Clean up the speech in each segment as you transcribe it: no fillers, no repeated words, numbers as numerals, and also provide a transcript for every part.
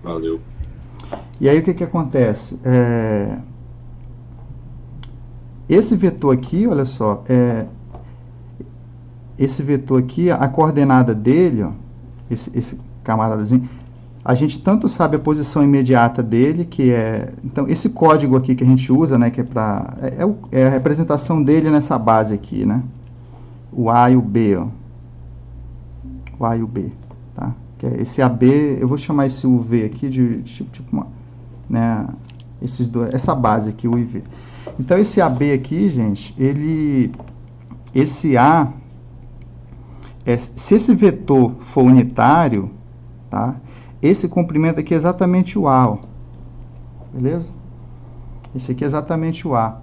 Valeu. E aí o que acontece? Esse vetor aqui, olha só, esse vetor aqui, a coordenada dele, ó, esse camaradazinho, a gente tanto sabe a posição imediata dele, que é... Então, esse código aqui que a gente usa, né, que é para... É a representação dele nessa base aqui, né? O A e o B, ó. O A e o B, tá? Que é esse AB, eu vou chamar esse UV aqui de tipo uma... Né, esses dois, essa base aqui, o IV. Então, esse AB aqui, gente, ele... Esse A... se esse vetor for unitário, tá? Esse comprimento aqui é exatamente o A, ó. Beleza? Esse aqui é exatamente o A.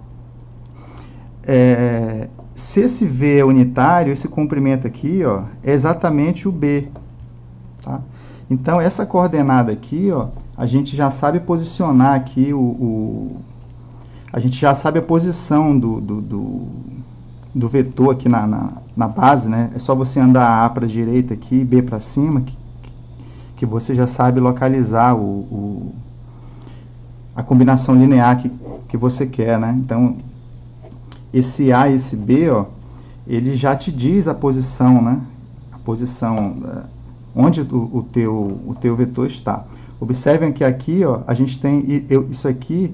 Se esse V é unitário, esse comprimento aqui, ó, é exatamente o B. Tá? Então, essa coordenada aqui, ó, a gente já sabe posicionar aqui a gente já sabe a posição do vetor aqui na base, né? É só você andar A para a direita aqui, B para cima, que você já sabe localizar a combinação linear que você quer, né? Então, esse A e esse B, ó, ele já te diz a posição, né? A posição onde o teu vetor está. Observem que aqui, ó, a gente tem isso aqui,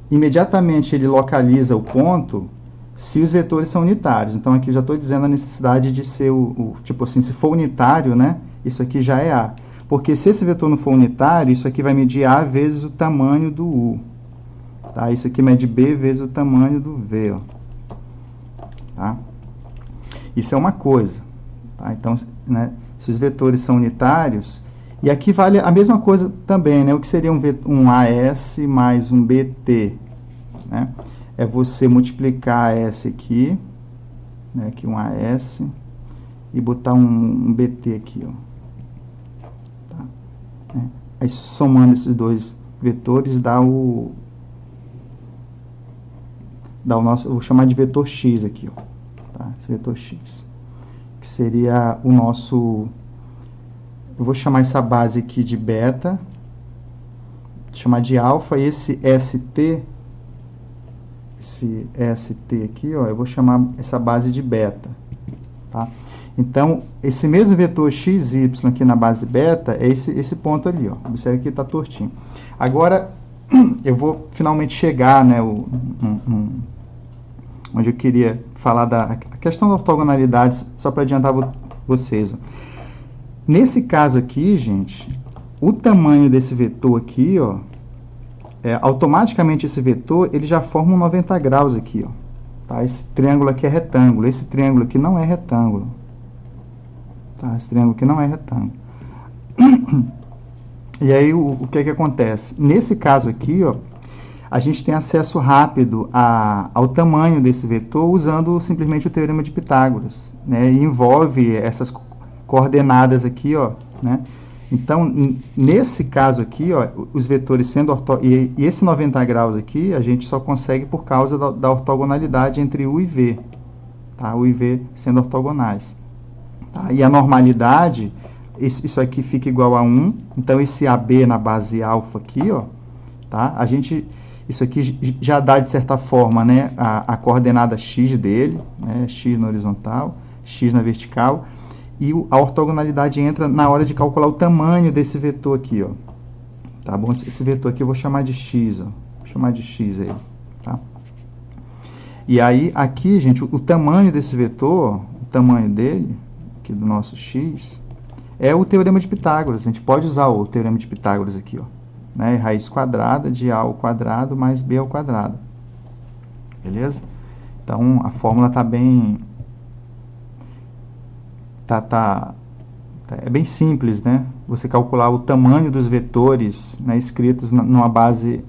imediatamente ele localiza o ponto se os vetores são unitários. Então, aqui já estou dizendo a necessidade de ser tipo assim, se for unitário, né, isso aqui já é A. Porque se esse vetor não for unitário, isso aqui vai medir A vezes o tamanho do U. Tá? Isso aqui mede B vezes o tamanho do V. Ó. Tá? Isso é uma coisa. Tá? Então, né, se os vetores são unitários, e aqui vale a mesma coisa também, né? O que seria um AS mais um BT? Né? É você multiplicar S aqui, né? Aqui um AS, e botar um BT aqui. Ó. Tá? Aí somando esses dois vetores dá o nosso, eu vou chamar de vetor X aqui. Ó. Tá? Esse vetor X. Que seria o nosso... Eu vou chamar essa base aqui de beta, chamar de alfa, e esse ST aqui, ó, eu vou chamar essa base de beta. Tá? Então, esse mesmo vetor XY aqui na base beta é esse ponto ali. Ó. Observe que está tortinho. Agora, eu vou finalmente chegar, né, onde eu queria falar da questão da ortogonalidade, só para adiantar vocês. Ó. Nesse caso aqui, gente, o tamanho desse vetor aqui, ó, automaticamente esse vetor ele já forma um 90 graus aqui. Ó, tá? Esse triângulo aqui é retângulo, esse triângulo aqui não é retângulo. Tá? Esse triângulo aqui não é retângulo. E aí o que acontece? Nesse caso aqui, ó, a gente tem acesso rápido ao tamanho desse vetor usando simplesmente o teorema de Pitágoras. Né? E envolve essas coordenadas aqui, ó, né? Então, nesse caso aqui, ó, os vetores sendo e esse 90 graus aqui, a gente só consegue por causa da ortogonalidade entre U e V, tá? U e V sendo ortogonais. Tá? E a normalidade, isso aqui fica igual a 1, então esse AB na base alfa aqui, ó, tá? Isso aqui já dá, de certa forma, né, a coordenada x dele, né, x na horizontal, x na vertical, e a ortogonalidade entra na hora de calcular o tamanho desse vetor aqui, ó. Tá bom? Esse vetor aqui eu vou chamar de x, ó. Vou chamar de x aí, tá? E aí, aqui, gente, o tamanho desse vetor, o tamanho dele, aqui do nosso x, é o teorema de Pitágoras. A gente pode usar o teorema de Pitágoras aqui, ó. Né? Raiz quadrada de a ao quadrado mais b ao quadrado. Beleza? Então, a fórmula está bem... é bem simples, né? Você calcular o tamanho dos vetores, né, escritos numa base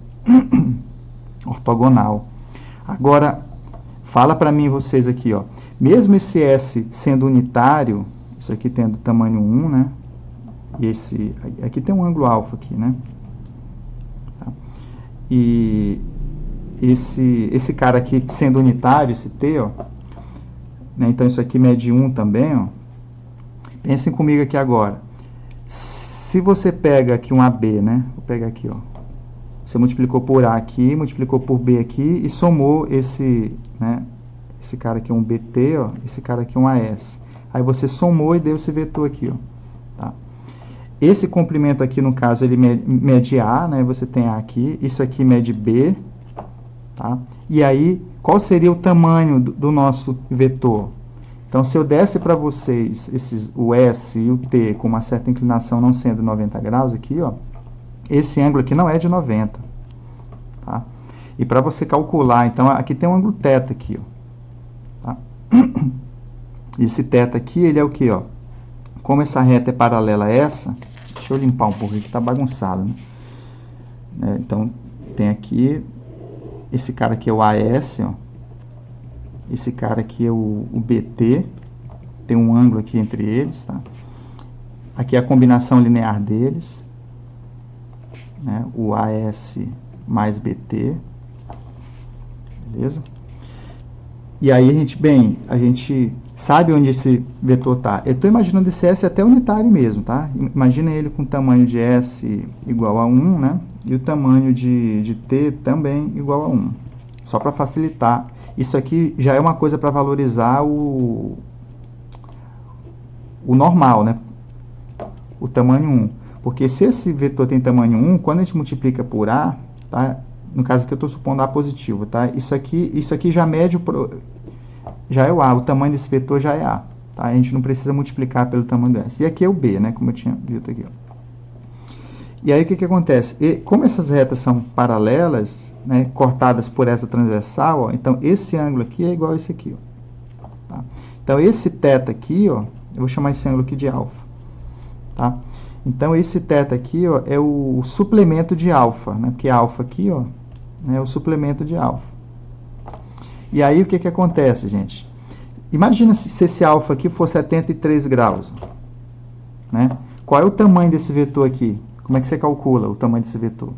ortogonal. Agora, fala para mim vocês aqui, ó. Mesmo esse S sendo unitário, isso aqui tendo tamanho 1, né? E esse aqui tem um ângulo alfa aqui, né? Tá? E esse cara aqui sendo unitário, esse T, ó, né? Então isso aqui mede 1 também, ó. Pensem comigo aqui agora. se você pega aqui um AB, né? Vou pegar aqui, ó. Você multiplicou por A aqui, multiplicou por B aqui e somou esse, né? Esse cara aqui é um BT, ó. Esse cara aqui é um AS. Aí você somou e deu esse vetor aqui, ó. Tá? Esse comprimento aqui, no caso, ele mede A, né? Você tem A aqui. Isso aqui mede B, tá? E aí, qual seria o tamanho do nosso vetor? Então, se eu desse para vocês o S e o T com uma certa inclinação não sendo 90 graus aqui, ó, esse ângulo aqui não é de 90. Tá? E para você calcular, então, aqui tem um ângulo θ aqui, ó. Tá? Esse θ aqui, ele é o que, ó? Como essa reta é paralela a essa, deixa eu limpar um pouco aqui que está bagunçado, né? Então, tem aqui, esse cara aqui é o AS, ó. Esse cara aqui é o BT, tem um ângulo aqui entre eles, tá? Aqui é a combinação linear deles, né? O AS mais BT, beleza? E aí a gente sabe onde esse vetor está. Eu estou imaginando esse S até unitário mesmo, tá? Imagina ele com o tamanho de S igual a 1, né? E o tamanho de T também igual a 1. Só para facilitar. Isso aqui já é uma coisa para valorizar o normal, né? O tamanho 1. Porque se esse vetor tem tamanho 1, quando a gente multiplica por A, tá? No caso aqui eu estou supondo A positivo, tá? Isso aqui já mede já é o A, o tamanho desse vetor já é A, tá? A gente não precisa multiplicar pelo tamanho do S. E aqui é o B, né? Como eu tinha dito aqui, ó. E aí o que acontece? Como essas retas são paralelas, né, cortadas por essa transversal, ó, então esse ângulo aqui é igual a esse aqui, ó. Tá? Então esse θ aqui, ó, eu vou chamar esse ângulo aqui de alfa. Tá? Então esse θ aqui, ó, é o suplemento de alfa, né? Porque alfa aqui, ó, é o suplemento de alfa. E aí o que acontece, gente? Imagina se esse alfa aqui for 73 graus, né? Qual é o tamanho desse vetor aqui? Como é que você calcula o tamanho desse vetor?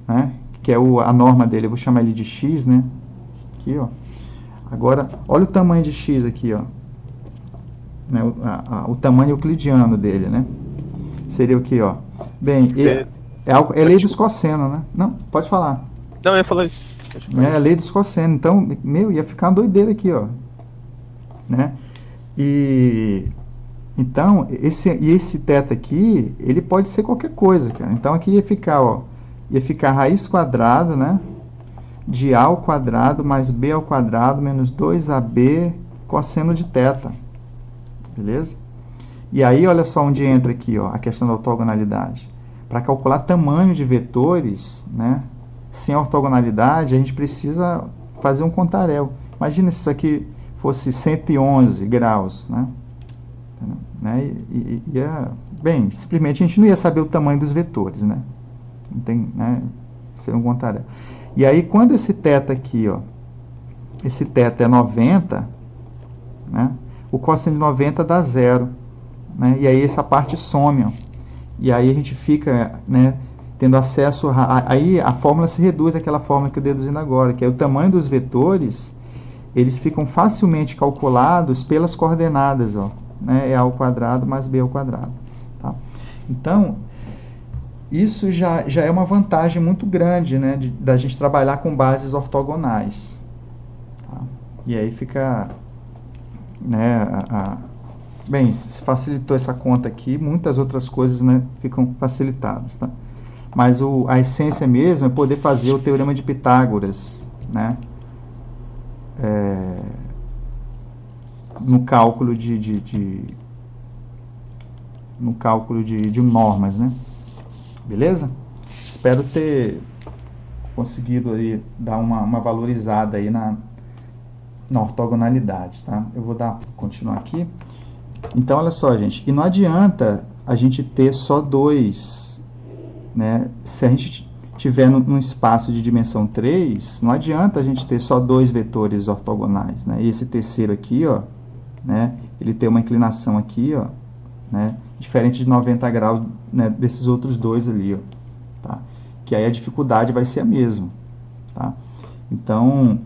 Né? Que é a norma dele, eu vou chamar ele de x, né? Aqui, ó. Agora, olha o tamanho de x aqui, ó. Né? O tamanho euclidiano dele, né? Seria o que, ó? Bem, é lei dos cossenos, né? Não, pode falar. Não, eu ia falar isso. É a lei dos cossenos. Então, ia ficar uma doideira aqui, ó. Né? Então, esse θ aqui, ele pode ser qualquer coisa, cara. Então, aqui ia ficar, ó, raiz quadrada, né? De A ao quadrado mais B ao quadrado menos 2AB cosseno de θ. Beleza? E aí, olha só onde entra aqui, ó, a questão da ortogonalidade. Para calcular tamanho de vetores, né? Sem ortogonalidade, a gente precisa fazer um contarel. Imagina se isso aqui fosse 111 graus, né? Bem, simplesmente a gente não ia saber o tamanho dos vetores, né? Não tem, né? Seria um contarel. E aí, quando esse θ aqui, ó, esse θ é 90, né? O cosseno de 90 dá 0, né? E aí essa parte some, ó. E aí a gente fica, né, tendo acesso aí a fórmula se reduz àquela fórmula que eu deduzindo agora, que é o tamanho dos vetores, eles ficam facilmente calculados pelas coordenadas, ó, né? É A ao quadrado mais B ao quadrado, tá? Então, isso já é uma vantagem muito grande, né, da gente trabalhar com bases ortogonais, tá? E aí fica, né, bem, se facilitou essa conta aqui, muitas outras coisas, né, ficam facilitadas, tá? Mas a essência mesmo é poder fazer o teorema de Pitágoras, né, no cálculo de normas, né? Beleza? Espero ter conseguido aí dar uma valorizada aí na ortogonalidade, tá? Eu vou continuar aqui. Então, olha só, gente, e não adianta a gente ter só dois, né? Se a gente tiver num espaço de dimensão 3, não adianta a gente ter só dois vetores ortogonais, né? E esse terceiro aqui, ó, né, ele tem uma inclinação aqui, ó, né, diferente de 90 graus, né, desses outros dois ali, ó, tá? Que aí a dificuldade vai ser a mesma, tá? Então,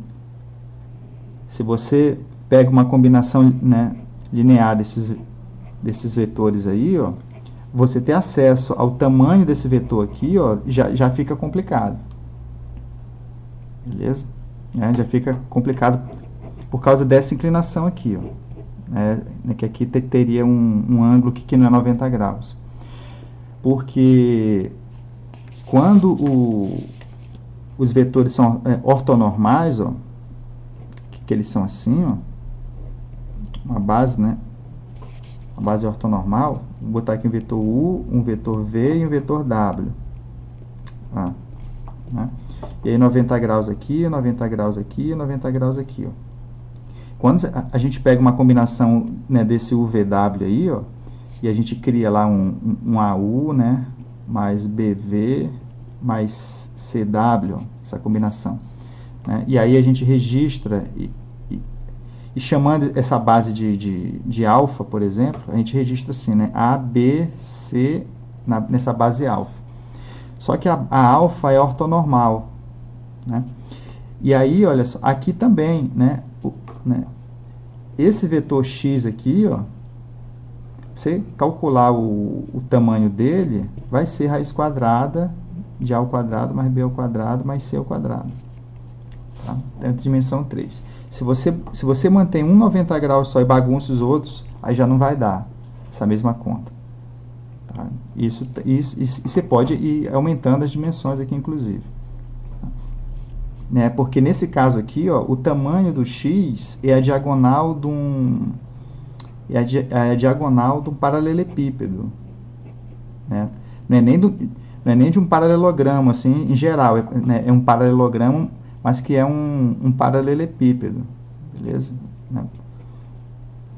se você pega uma combinação, né, linear desses vetores aí, ó, você ter acesso ao tamanho desse vetor aqui, ó, já fica complicado. Beleza? Já fica complicado por causa dessa inclinação aqui, ó. Que aqui teria um ângulo que não é 90 graus. Porque quando os vetores são ortonormais, ó, que eles são assim, ó, uma base, né? A base ortonormal, vou botar aqui um vetor U, um vetor V e um vetor W. Né? E aí 90 graus aqui, 90 graus aqui, 90 graus aqui, ó. Quando a gente pega uma combinação, né, desse UVW aí, ó, e a gente cria lá um AU, né, mais BV, mais CW, ó, essa combinação. Né? E aí a gente registra, e chamando essa base de alfa, por exemplo, a gente registra assim, né, A, B, C, nessa base alfa. Só que a alfa é ortonormal. Né? E aí, olha só, aqui também, né, esse vetor x aqui, ó, você calcular o tamanho dele, vai ser raiz quadrada de a ao quadrado mais b ao quadrado mais c ao quadrado. Tá? Dentro de dimensão 3. Se você mantém um 90 graus só e bagunça os outros, aí já não vai dar essa mesma conta. Tá? Isso você pode ir aumentando as dimensões aqui, inclusive. Né? Porque nesse caso aqui, ó, o tamanho do x é a diagonal de um paralelepípedo. Né? Não é nem de um paralelogramo, assim, em geral. É um paralelogramo, mas que é um paralelepípedo. Beleza? Né?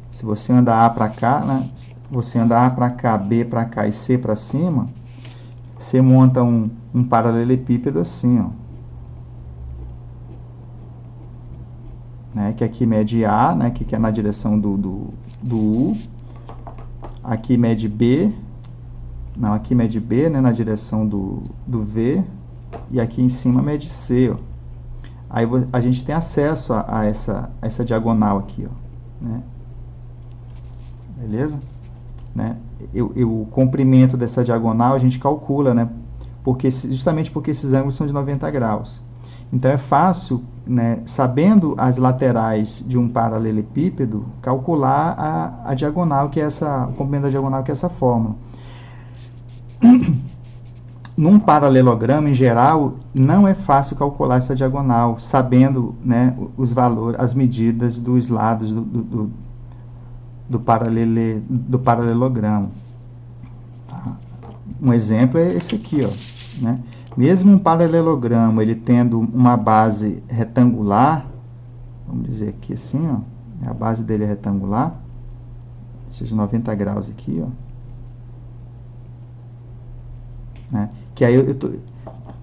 Se você andar A para cá, né? Você anda A para cá, B para cá e C para cima, você monta um paralelepípedo assim, ó. Né, que aqui mede A, né, que é na direção do U. Aqui mede B. Não, aqui mede B, né, na direção do V. E aqui em cima mede C, ó. Aí a gente tem acesso a essa diagonal aqui, ó. Né? Beleza? Né? O comprimento dessa diagonal a gente calcula, né? Justamente porque esses ângulos são de 90 graus. Então é fácil, né, sabendo as laterais de um paralelepípedo, calcular a diagonal, que é o comprimento da diagonal, que é essa fórmula. Num paralelogramo, em geral, não é fácil calcular essa diagonal, sabendo, né, os valores, as medidas dos lados do paralelogramo. Tá? Um exemplo é esse aqui, ó, né? Mesmo um paralelogramo, ele tendo uma base retangular, vamos dizer aqui assim, ó, a base dele é retangular, ou seja, 90 graus aqui, ó, né? Que aí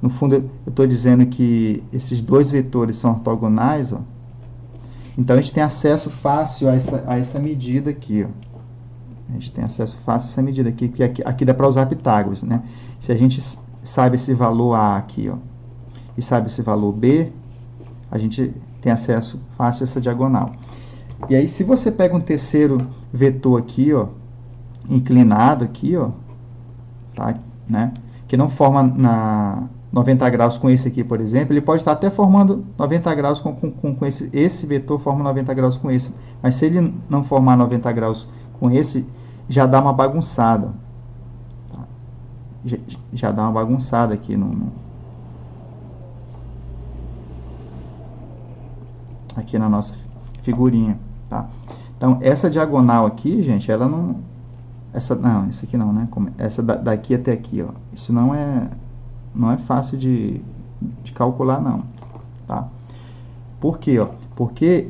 no fundo eu estou dizendo que esses dois vetores são ortogonais, ó. Então a gente tem acesso fácil a essa medida aqui, ó. A gente tem acesso fácil a essa medida aqui, que aqui dá para usar Pitágoras, né? Se a gente sabe esse valor A aqui, ó, e sabe esse valor B, a gente tem acesso fácil a essa diagonal. E aí, se você pega um terceiro vetor aqui, ó, inclinado aqui, ó, tá, né, que não forma 90 graus com esse aqui, por exemplo, ele pode estar até formando 90 graus com esse vetor forma 90 graus com esse, mas se ele não formar 90 graus com esse, já dá uma bagunçada. Já dá uma bagunçada aqui aqui na nossa figurinha, tá? Então, essa diagonal aqui, gente, ela não... Não, essa aqui não, né? Essa daqui até aqui, ó. Isso não é fácil de calcular, não, tá? Por quê, ó? Porque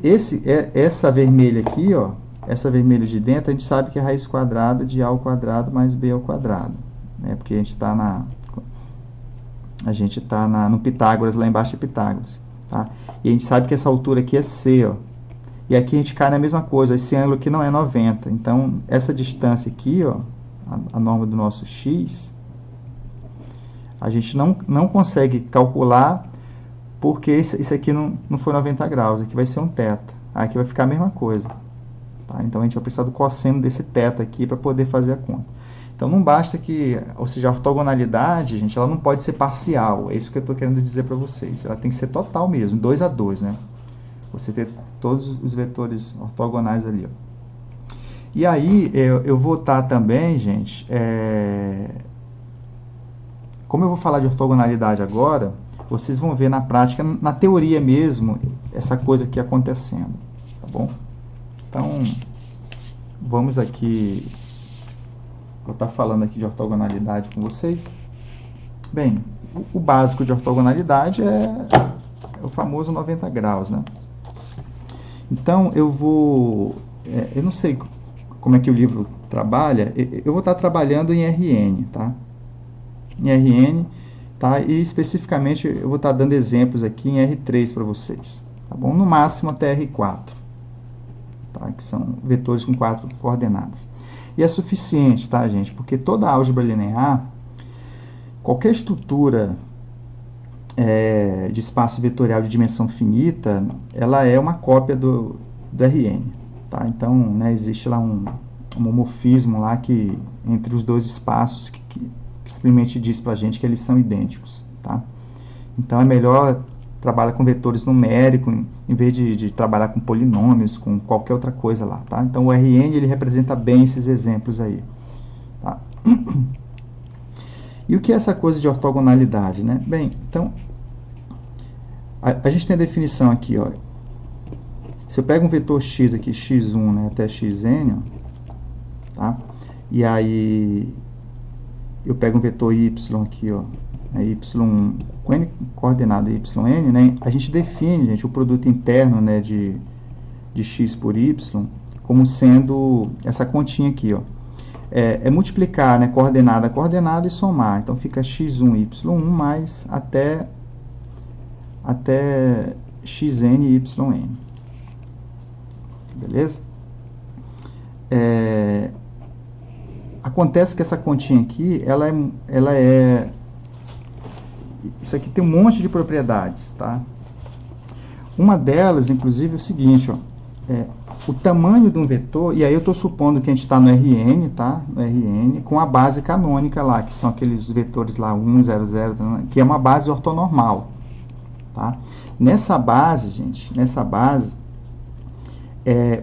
essa vermelha aqui, ó, essa vermelha de dentro, a gente sabe que é raiz quadrada de A ao quadrado mais B ao quadrado. Né, porque a gente está no Pitágoras, lá embaixo de Pitágoras. Tá? E a gente sabe que essa altura aqui é C, ó. E aqui a gente cai na mesma coisa, esse ângulo aqui não é 90. Então, essa distância aqui, ó, a norma do nosso x, a gente não consegue calcular, porque isso aqui não foi 90 graus, aqui vai ser um θ. Aqui vai ficar a mesma coisa. Tá? Então, a gente vai precisar do cosseno desse θ aqui para poder fazer a conta. Então não basta que, ou seja, a ortogonalidade, gente, ela não pode ser parcial, é isso que eu estou querendo dizer para vocês, ela tem que ser total mesmo, 2 a 2, né? Você vê todos os vetores ortogonais ali, ó. E aí, eu vou estar também, gente, como eu vou falar de ortogonalidade agora, vocês vão ver na prática, na teoria mesmo, essa coisa aqui acontecendo, tá bom? Então, vamos aqui, vou estar falando aqui de ortogonalidade com vocês. Bem, o básico de ortogonalidade é o famoso 90 graus, né? Então, eu vou, eu não sei como é que o livro trabalha, eu vou estar trabalhando em RN, tá? Em RN, tá? E especificamente eu vou estar dando exemplos aqui em R3 para vocês, tá bom? No máximo até R4, tá? Que são vetores com 4 coordenadas. E é suficiente, tá, gente? Porque toda álgebra linear, qualquer estrutura de espaço vetorial de dimensão finita, ela é uma cópia do Rn, tá? Então, né, existe lá um homomorfismo lá entre os dois espaços que simplesmente diz para a gente que eles são idênticos, tá? Então, é melhor trabalhar com vetores numéricos em vez de trabalhar com polinômios, com qualquer outra coisa lá, tá? Então, o Rn, ele representa bem esses exemplos aí, tá? E o que é essa coisa de ortogonalidade, né? Bem, então, a gente tem a definição aqui, ó. Se eu pego um vetor x aqui, x1, né, até xn, ó, tá? E aí eu pego um vetor y aqui, ó, y1 com n coordenada yn, né? A gente define, gente, o produto interno, né, de x por y como sendo essa continha aqui, ó. É multiplicar, né, coordenada a coordenada e somar. Então fica x1 y1 mais até xn yn. Beleza? Acontece que essa continha aqui, ela é... Isso aqui tem um monte de propriedades, tá? Uma delas, inclusive, é o seguinte, ó. O tamanho de um vetor, e aí eu estou supondo que a gente está no Rn, tá? No Rn, com a base canônica lá, que são aqueles vetores lá, 1, 0, 0, que é uma base ortonormal, tá? Nessa base, gente,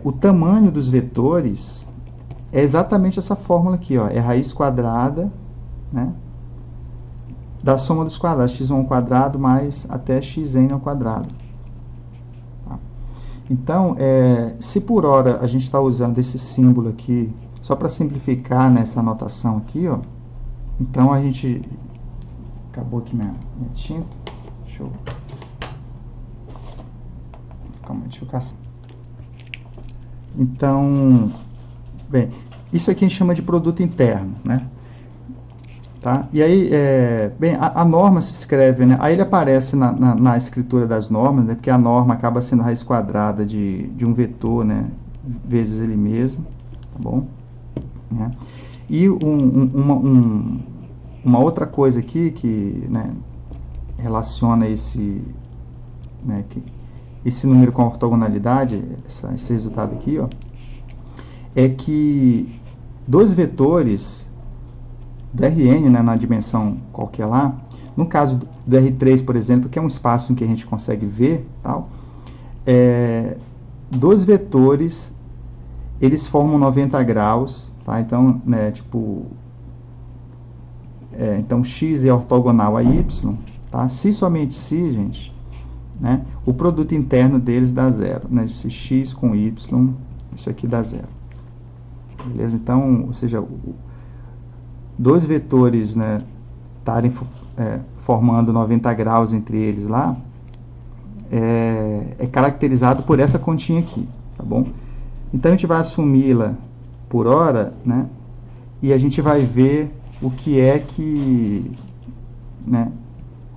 o tamanho dos vetores é exatamente essa fórmula aqui, ó, é raiz quadrada, né, da soma dos quadrados, x1 ao quadrado mais até xn ao quadrado. Tá? Então, se por hora a gente está usando esse símbolo aqui, só para simplificar nessa anotação aqui, ó, então a gente... Acabou aqui minha tinta. Deixa eu... Calma, deixa eu caçar. Então, bem, isso aqui a gente chama de produto interno, né? Tá? E aí, bem, a norma se escreve, né? Aí ele aparece na escritura das normas, né? Porque a norma acaba sendo a raiz quadrada de um vetor, né? Vezes ele mesmo, tá bom? Né? E uma outra coisa aqui que, né, relaciona esse número com a ortogonalidade, esse resultado aqui, ó, é que dois vetores do Rn, né, na dimensão qualquer lá, no caso do R3, por exemplo, que é um espaço em que a gente consegue ver, tal, dois vetores, eles formam 90 graus, tá? Então, né, tipo, então x é ortogonal a y, tá? Se somente se, gente, né, o produto interno deles dá zero, né? Esse x com y, isso aqui dá zero. Beleza? Então, ou seja, dois vetores, né, estarem formando 90 graus entre eles lá, é caracterizado por essa continha aqui, tá bom? Então, a gente vai assumi-la por hora, né, e a gente vai ver o que é que, né,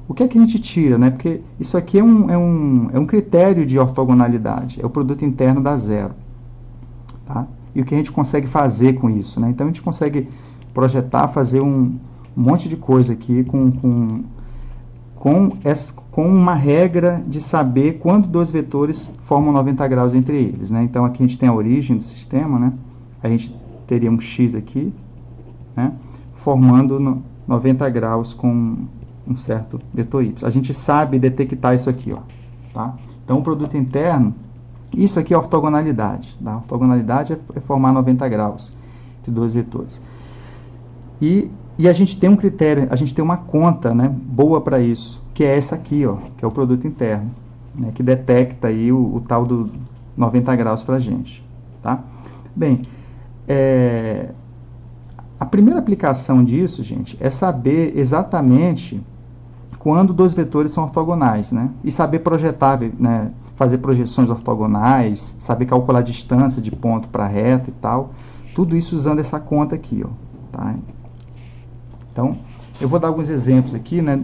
o que é que a gente tira, né, porque isso aqui é um critério de ortogonalidade, é o produto interno dá zero, tá? E o que a gente consegue fazer com isso, né? Então, a gente consegue projetar, fazer um monte de coisa aqui com uma regra de saber quando dois vetores formam 90 graus entre eles, né? Então, aqui a gente tem a origem do sistema, né? A gente teria um x aqui, né? formando 90 graus com um certo vetor y. A gente sabe detectar isso aqui, ó, tá? Então, o produto interno, isso aqui é ortogonalidade. Tá? A ortogonalidade é formar 90 graus entre dois vetores. E a gente tem um critério, a gente tem uma conta, né, boa para isso, que é essa aqui, ó, que é o produto interno, né, que detecta aí o tal do 90 graus para a gente. Tá? Bem, a primeira aplicação disso, gente, é saber exatamente quando dois vetores são ortogonais, né? E saber projetar, né? Fazer projeções ortogonais, saber calcular a distância de ponto para a reta e tal. Tudo isso usando essa conta aqui, ó, tá? Então, eu vou dar alguns exemplos aqui, né,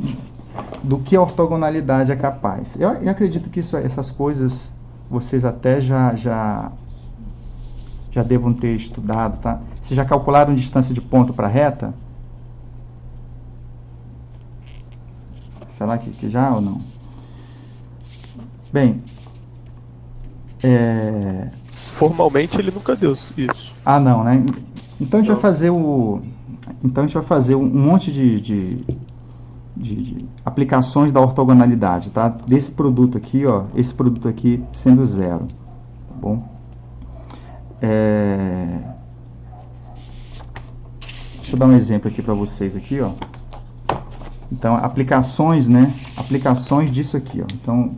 do que a ortogonalidade é capaz. Eu acredito que essas coisas vocês até já devam ter estudado, tá? Vocês já calcularam a distância de ponto para a reta? Será que já ou não? Bem, Formalmente ele nunca deu isso. Ah, não, né? Então a gente vai fazer um monte de aplicações da ortogonalidade, tá? Desse produto aqui, ó, esse produto aqui sendo zero, tá bom? Deixa eu dar um exemplo aqui para vocês aqui, ó. Então, aplicações, né? Aplicações disso aqui, ó. Então,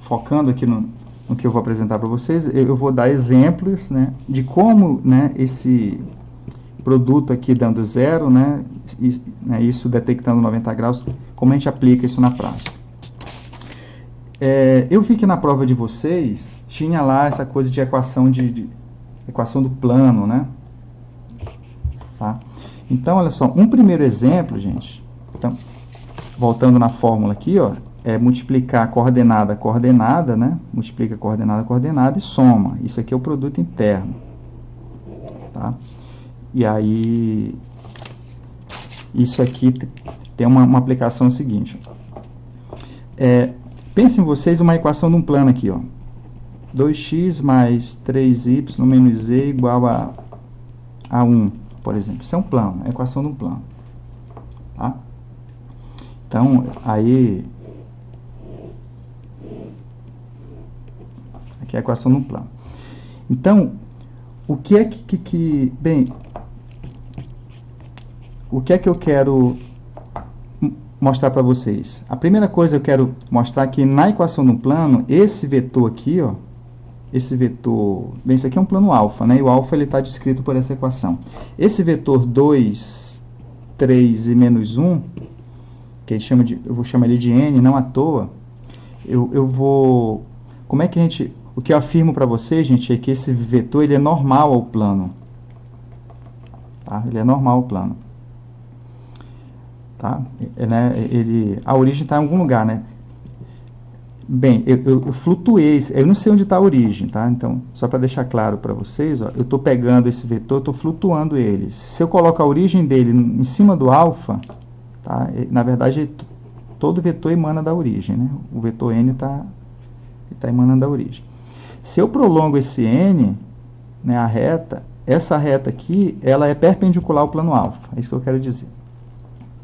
focando aqui no que eu vou apresentar para vocês, eu vou dar exemplos, né, de como, né, esse produto aqui dando zero, né, isso detectando 90 graus, como a gente aplica isso na prática. Eu vi que na prova de vocês tinha lá essa coisa de equação equação do plano, né? Tá? Então, olha só, um primeiro exemplo, gente. Então, voltando na fórmula aqui, ó, é multiplicar coordenada a coordenada, né? Multiplica coordenada a coordenada e soma. Isso aqui é o produto interno, tá? E aí, isso aqui tem uma aplicação seguinte. Pensem vocês uma equação de um plano aqui, ó. 2x mais 3y menos z igual a 1, por exemplo. Isso é um plano, é a equação de um plano, tá? Então, aí, aqui é a equação de um plano. Então, o que é bem, o que é que eu quero mostrar para vocês? A primeira coisa eu quero mostrar que na equação de um plano, esse vetor aqui, ó, esse vetor, bem, isso aqui é um plano alfa, né? E o alfa ele está descrito por essa equação. Esse vetor 2, 3 e menos 1, que a gente chama eu vou chamar ele de n, não à toa, como é que o que eu afirmo para vocês, gente, é que esse vetor ele é normal ao plano, tá? Ele é normal ao plano, tá? A origem está em algum lugar, né? Bem, eu flutuei, eu não sei onde está a origem, tá? Então, só para deixar claro para vocês, ó, eu estou pegando esse vetor, estou flutuando ele. Se eu coloco a origem dele em cima do alfa, tá? Na verdade, todo vetor emana da origem, né? O vetor n está emanando da origem. Se eu prolongo esse n, né, a reta, essa reta aqui, ela é perpendicular ao plano alfa, é isso que eu quero dizer,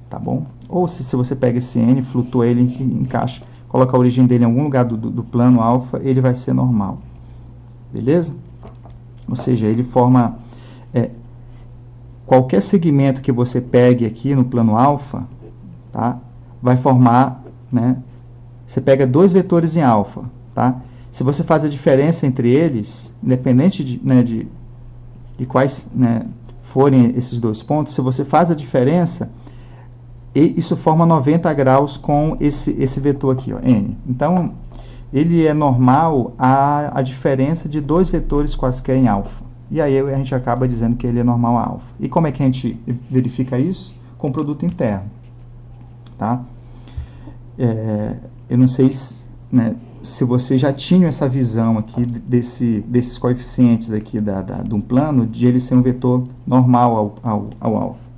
tá bom? Ou se você pega esse n, flutua ele, encaixa, coloca a origem dele em algum lugar do plano alfa, ele vai ser normal, beleza? Ou seja, ele forma, qualquer segmento que você pegue aqui no plano alfa, tá? Vai formar, né? Você pega dois vetores em alfa, tá? Se você faz a diferença entre eles, independente de quais, né, forem esses dois pontos, se você faz a diferença, isso forma 90 graus com esse vetor aqui, ó, n. Então, ele é normal a diferença de dois vetores quaisquer em alfa. E aí a gente acaba dizendo que ele é normal a alfa. E como é que a gente verifica isso? Com o produto interno, tá? Eu não sei se você já tinha essa visão aqui desses coeficientes aqui de um plano, de ele ser um vetor normal ao alfa.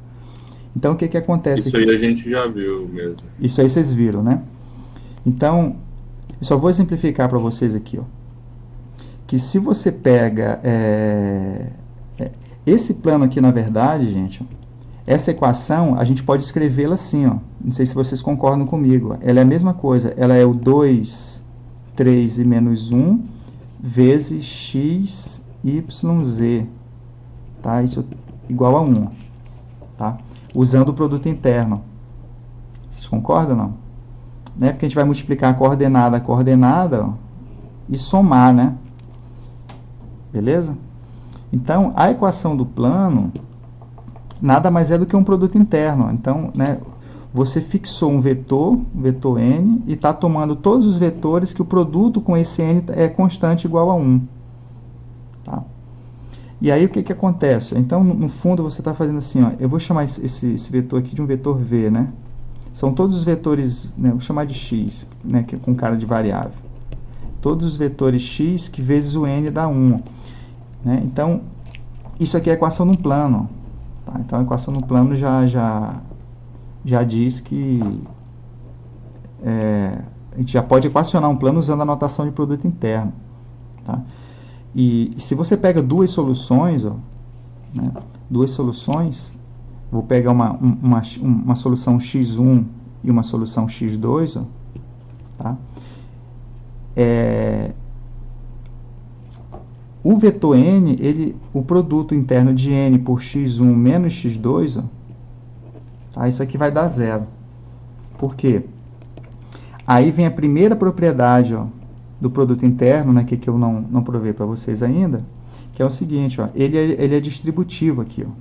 Então, o que acontece aqui? Isso aí a gente já viu mesmo. Isso aí vocês viram, né? Então, eu só vou exemplificar para vocês aqui, ó, que se você pega esse plano aqui, na verdade, gente, Essa equação, a gente pode escrevê-la assim, ó. Não sei se vocês concordam comigo. Ela é a mesma coisa. Ela é o 2, 3 e menos 1 vezes x, y, z. Tá? Isso igual a 1. Tá? Usando o produto interno. Vocês concordam ou não? Né? Porque a gente vai multiplicar a coordenada, ó, e somar, né? Beleza? Então, a equação do plano nada mais é do que um produto interno. Então, né, você fixou um vetor n, e está tomando todos os vetores que o produto com esse n é constante igual a 1. Tá? E aí, o que acontece? Então, no fundo, você está fazendo assim, ó, eu vou chamar esse vetor aqui de um vetor v, né? São todos os vetores, né, vou chamar de x, né, que é com cara de variável. Todos os vetores x que vezes o n dá 1. Né? Então, isso aqui é a equação no plano. Tá? Então, a equação no plano já diz que a gente já pode equacionar um plano usando a notação de produto interno. Tá? E se você pega duas soluções, ó, né, duas soluções, vou pegar uma solução x1 e uma solução x2, ó, tá? O vetor n, o produto interno de n por x1 menos x2, ó, tá? Isso aqui vai dar zero. Por quê? Aí vem a primeira propriedade, ó, do produto interno, né, que eu não provei para vocês ainda, que é o seguinte, ó, ele é distributivo aqui, ó,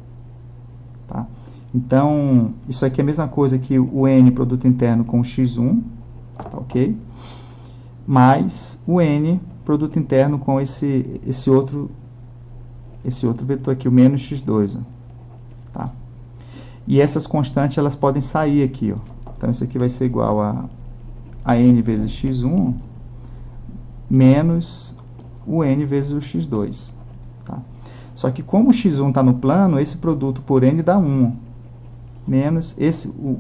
tá? Então, isso aqui é a mesma coisa que o n produto interno com o x1, tá, ok? Mais o n produto interno com esse outro vetor aqui, o menos x2, ó, tá? E essas constantes, elas podem sair aqui, ó. Então, isso aqui vai ser igual a n vezes x1 menos o n vezes o x2, tá? Só que como o x1 está no plano, esse produto por n dá 1, menos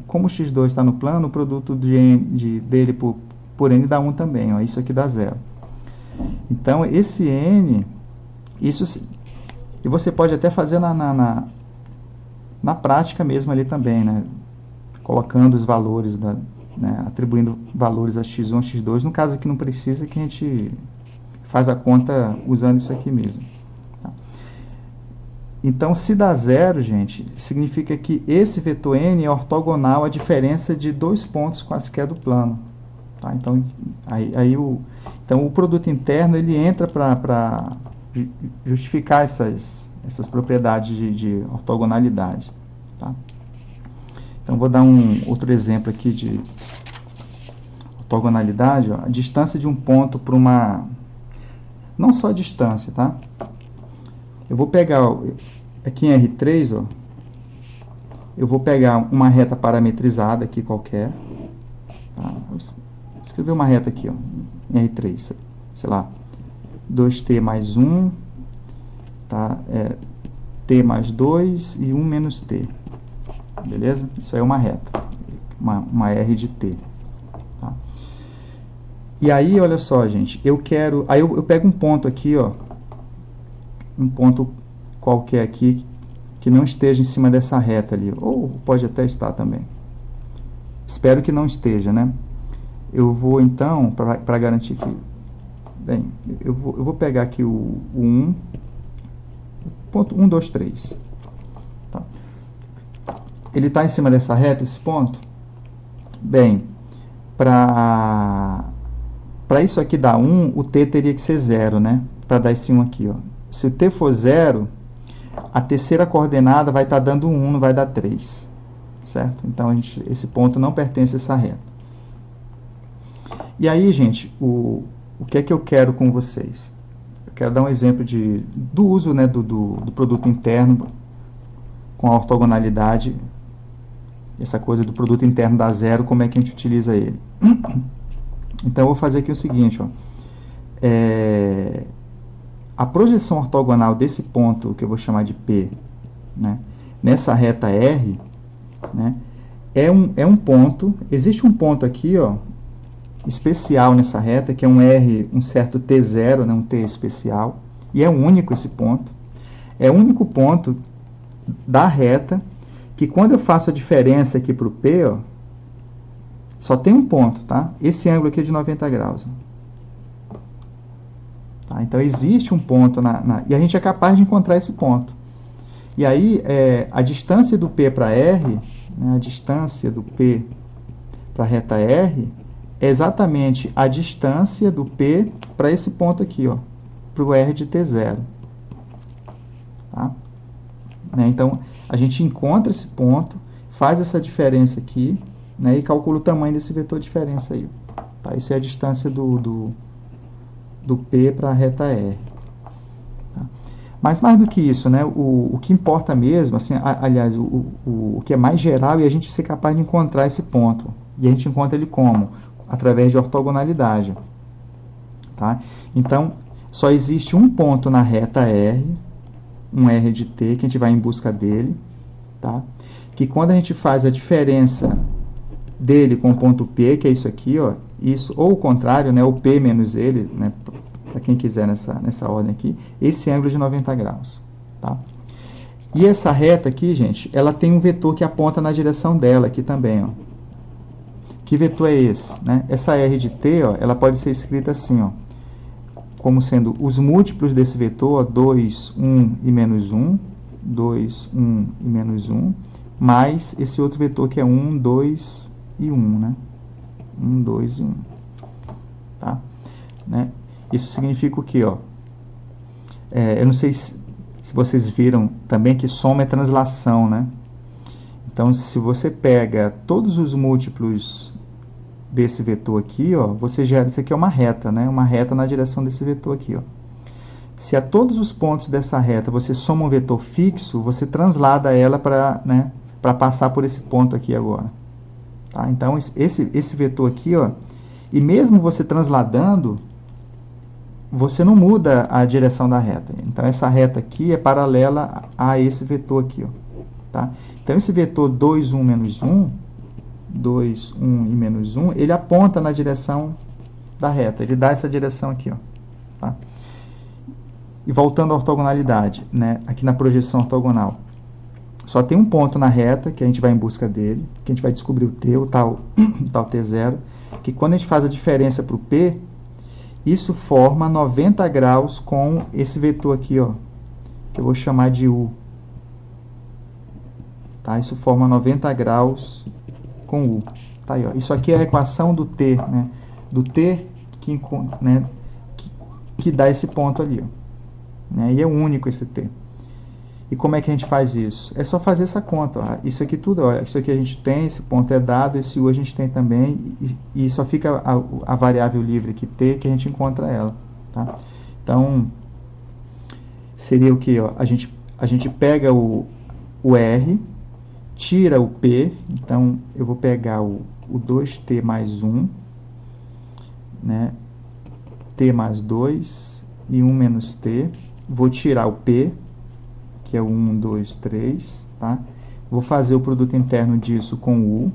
como o x2 está no plano, o produto dele por n dá 1 também, ó, isso aqui dá 0. Então, esse n, e você pode até fazer na prática mesmo ali também, né? Colocando os valores, né? Atribuindo valores a x1, x2. No caso aqui não precisa, que a gente faz a conta usando isso aqui mesmo. Tá? Então, se dá 0, gente, significa que esse vetor n é ortogonal à diferença de dois pontos quaisquer do plano. Tá? Então, então, o produto interno, ele entra para justificar essas propriedades de ortogonalidade. Tá? Então, vou dar outro exemplo aqui de ortogonalidade. Ó, a distância de um ponto para uma... Não só a distância, tá? Eu vou pegar, ó, aqui em R3, ó, eu vou pegar uma reta parametrizada aqui qualquer. Tá? Vou escrever uma reta aqui, ó, em R3, sei lá, 2t mais 1, tá? T mais 2 e 1 menos t. Beleza? Isso aí é uma reta, uma R de t. Tá? E aí, olha só, gente, aí eu pego um ponto aqui, ó, um ponto qualquer aqui, que não esteja em cima dessa reta ali, ou pode até estar também. Espero que não esteja, né? Eu vou, então, para garantir que... Bem, eu vou pegar aqui o 1, ponto 1, 2, 3. Tá? Ele está em cima dessa reta, esse ponto? Bem, para isso aqui dar 1, o t teria que ser 0, né? Para dar esse 1 aqui, ó. Se o t for 0, a terceira coordenada vai estar dando 1, não vai dar 3. Certo? Então, esse ponto não pertence a essa reta. E aí, gente, o que é que eu quero com vocês? Eu quero dar um exemplo do uso, né, do produto interno com a ortogonalidade, essa coisa do produto interno dar 0, como é que a gente utiliza ele. Então, eu vou fazer aqui o seguinte, ó. A projeção ortogonal desse ponto, que eu vou chamar de P, né, nessa reta R, né, é um ponto, existe um ponto aqui, ó, especial nessa reta, que é um R, um certo T0, né, um T especial, e é único esse ponto. É o único ponto da reta que quando eu faço a diferença aqui para o P, ó, só tem um ponto, tá? Esse ângulo aqui é de 90 graus. Tá? Então, existe um ponto e a gente é capaz de encontrar esse ponto. E aí, a distância do P para R, né, a distância do P para a reta R, é exatamente a distância do P para esse ponto aqui, ó, para o R de T0. Tá? Né, então, a gente encontra esse ponto, faz essa diferença aqui, né, e calcula o tamanho desse vetor de diferença aí. Tá? Isso é a distância do P para a reta R. Tá? Mas mais do que isso, né, o que importa mesmo, assim, aliás, o que é mais geral é a gente ser capaz de encontrar esse ponto. E a gente encontra ele como? Através de ortogonalidade. Tá? Então, só existe um ponto na reta R, um R de T, que a gente vai em busca dele, tá? Que quando a gente faz a diferença dele com o ponto P, que é isso aqui, ó, isso, ou o contrário, né, o P menos ele, né, para quem quiser nessa ordem aqui, esse ângulo de 90 graus. Tá? E essa reta aqui, gente, ela tem um vetor que aponta na direção dela aqui também, ó. Que vetor é esse? Né? Essa R de T, ó, ela pode ser escrita assim, ó, como sendo os múltiplos desse vetor, ó, 2, 1 e menos 1, 2, 1 e menos 1, mais esse outro vetor que é 1, 2 e 1, né? 1, 2 e 1. Tá? Né? Isso significa o quê? Ó? Eu não sei se vocês viram também que soma é translação, né? Então, se você pega todos os múltiplos desse vetor aqui, ó, você gera, isso aqui é uma reta, né? Uma reta na direção desse vetor aqui, ó. Se a todos os pontos dessa reta você soma um vetor fixo, você translada ela para, né, para passar por esse ponto aqui agora. Tá? Então, esse vetor aqui, ó, e mesmo você transladando, você não muda a direção da reta. Então, essa reta aqui é paralela a esse vetor aqui, ó. Tá? Então, esse vetor 2, 1, menos 1, 2, 1 e menos 1, ele aponta na direção da reta. Ele dá essa direção aqui, ó. Tá? E voltando à ortogonalidade, né? Aqui na projeção ortogonal, só tem um ponto na reta, que a gente vai em busca dele, que a gente vai descobrir o T, o tal T0, que quando a gente faz a diferença para o P, isso forma 90 graus com esse vetor aqui, ó, que eu vou chamar de U. Tá? Isso forma 90 graus com U. Tá aí, ó. Isso aqui é a equação do T, né? Do T que dá esse ponto ali, ó. Né? E é único esse T. E como é que a gente faz isso? É só fazer essa conta. Ó. Isso aqui tudo, ó, isso aqui a gente tem, esse ponto é dado, esse U a gente tem também, e só fica a variável livre aqui, T, que a gente encontra ela. Tá? Então, seria o que? A gente pega o R, tira o P, então eu vou pegar o 2T mais 1, né? T mais 2 e 1 menos T, vou tirar o P, que é o 1, 2, 3, tá? Vou fazer o produto interno disso com o U,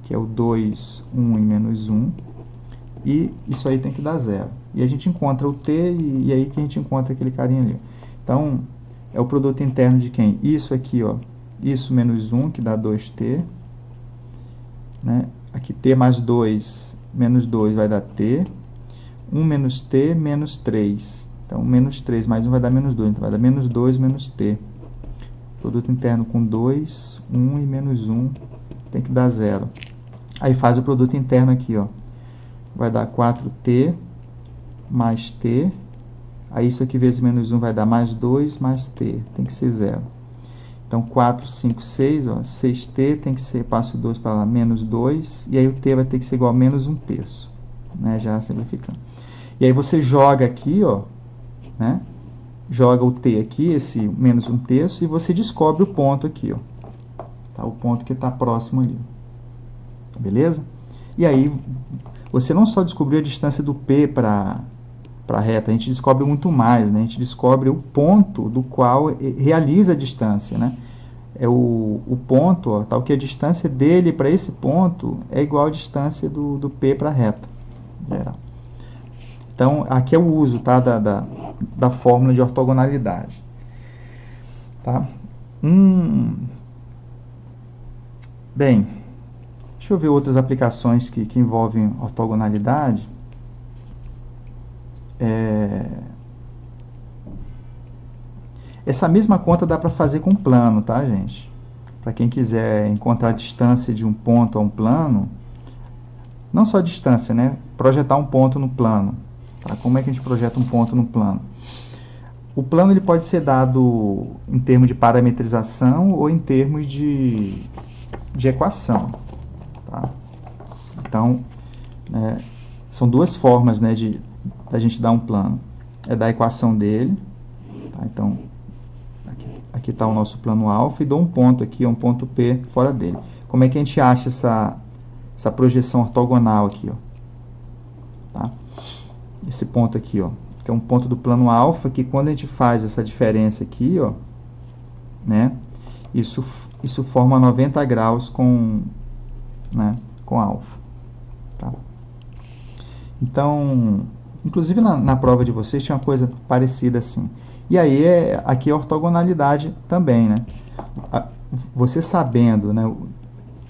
que é o 2, 1 e menos 1, e isso aí tem que dar 0. E a gente encontra o T, e aí que a gente encontra aquele carinha ali. Então, é o produto interno de quem? Isso aqui, ó, isso menos 1, que dá 2T, né? Aqui T mais 2, menos 2 vai dar T, 1 menos T, menos 3. Então, menos 3 mais 1 vai dar menos 2. Então, vai dar menos 2 menos T. Produto interno com 2, 1 e menos 1 tem que dar 0. Aí faz o produto interno aqui, ó. Vai dar 4T mais T. Aí isso aqui vezes menos 1 vai dar mais 2 mais T. Tem que ser 0. Então, 4, 5, 6, ó, 6T tem que ser, passo 2 para lá, menos 2. E aí o T vai ter que ser igual a menos 1/3. Né, já simplificando. E aí você joga aqui, ó, né? Joga o T aqui, esse menos 1/3, e você descobre o ponto aqui, ó. Tá? O ponto que está próximo ali. Beleza? E aí, você não só descobriu a distância do P para a reta, a gente descobre muito mais, né? A gente descobre o ponto do qual realiza a distância, né? É o ponto, ó, tal que a distância dele para esse ponto é igual à distância do P para a reta geral. Então, aqui é o uso, tá, da fórmula de ortogonalidade. Tá? Bem, deixa eu ver outras aplicações que envolvem ortogonalidade. Essa mesma conta dá para fazer com plano, tá, gente? Para quem quiser encontrar a distância de um ponto a um plano, não só a distância, né? Projetar um ponto no plano. Tá? Como é que a gente projeta um ponto no plano? O plano ele pode ser dado em termos de parametrização ou em termos de equação. Tá? Então, são duas formas, né, da gente dar um plano. É dar a equação dele. Tá? Então, aqui está o nosso plano alfa e dou um ponto aqui, um ponto P fora dele. Como é que a gente acha essa projeção ortogonal aqui? Ó? Tá? Esse ponto aqui, ó, que é um ponto do plano alfa, que quando a gente faz essa diferença aqui, ó, né, isso forma 90 graus com alfa. Tá? Então, inclusive na prova de vocês tinha uma coisa parecida assim. E aí, aqui é ortogonalidade também, né? Você sabendo, né,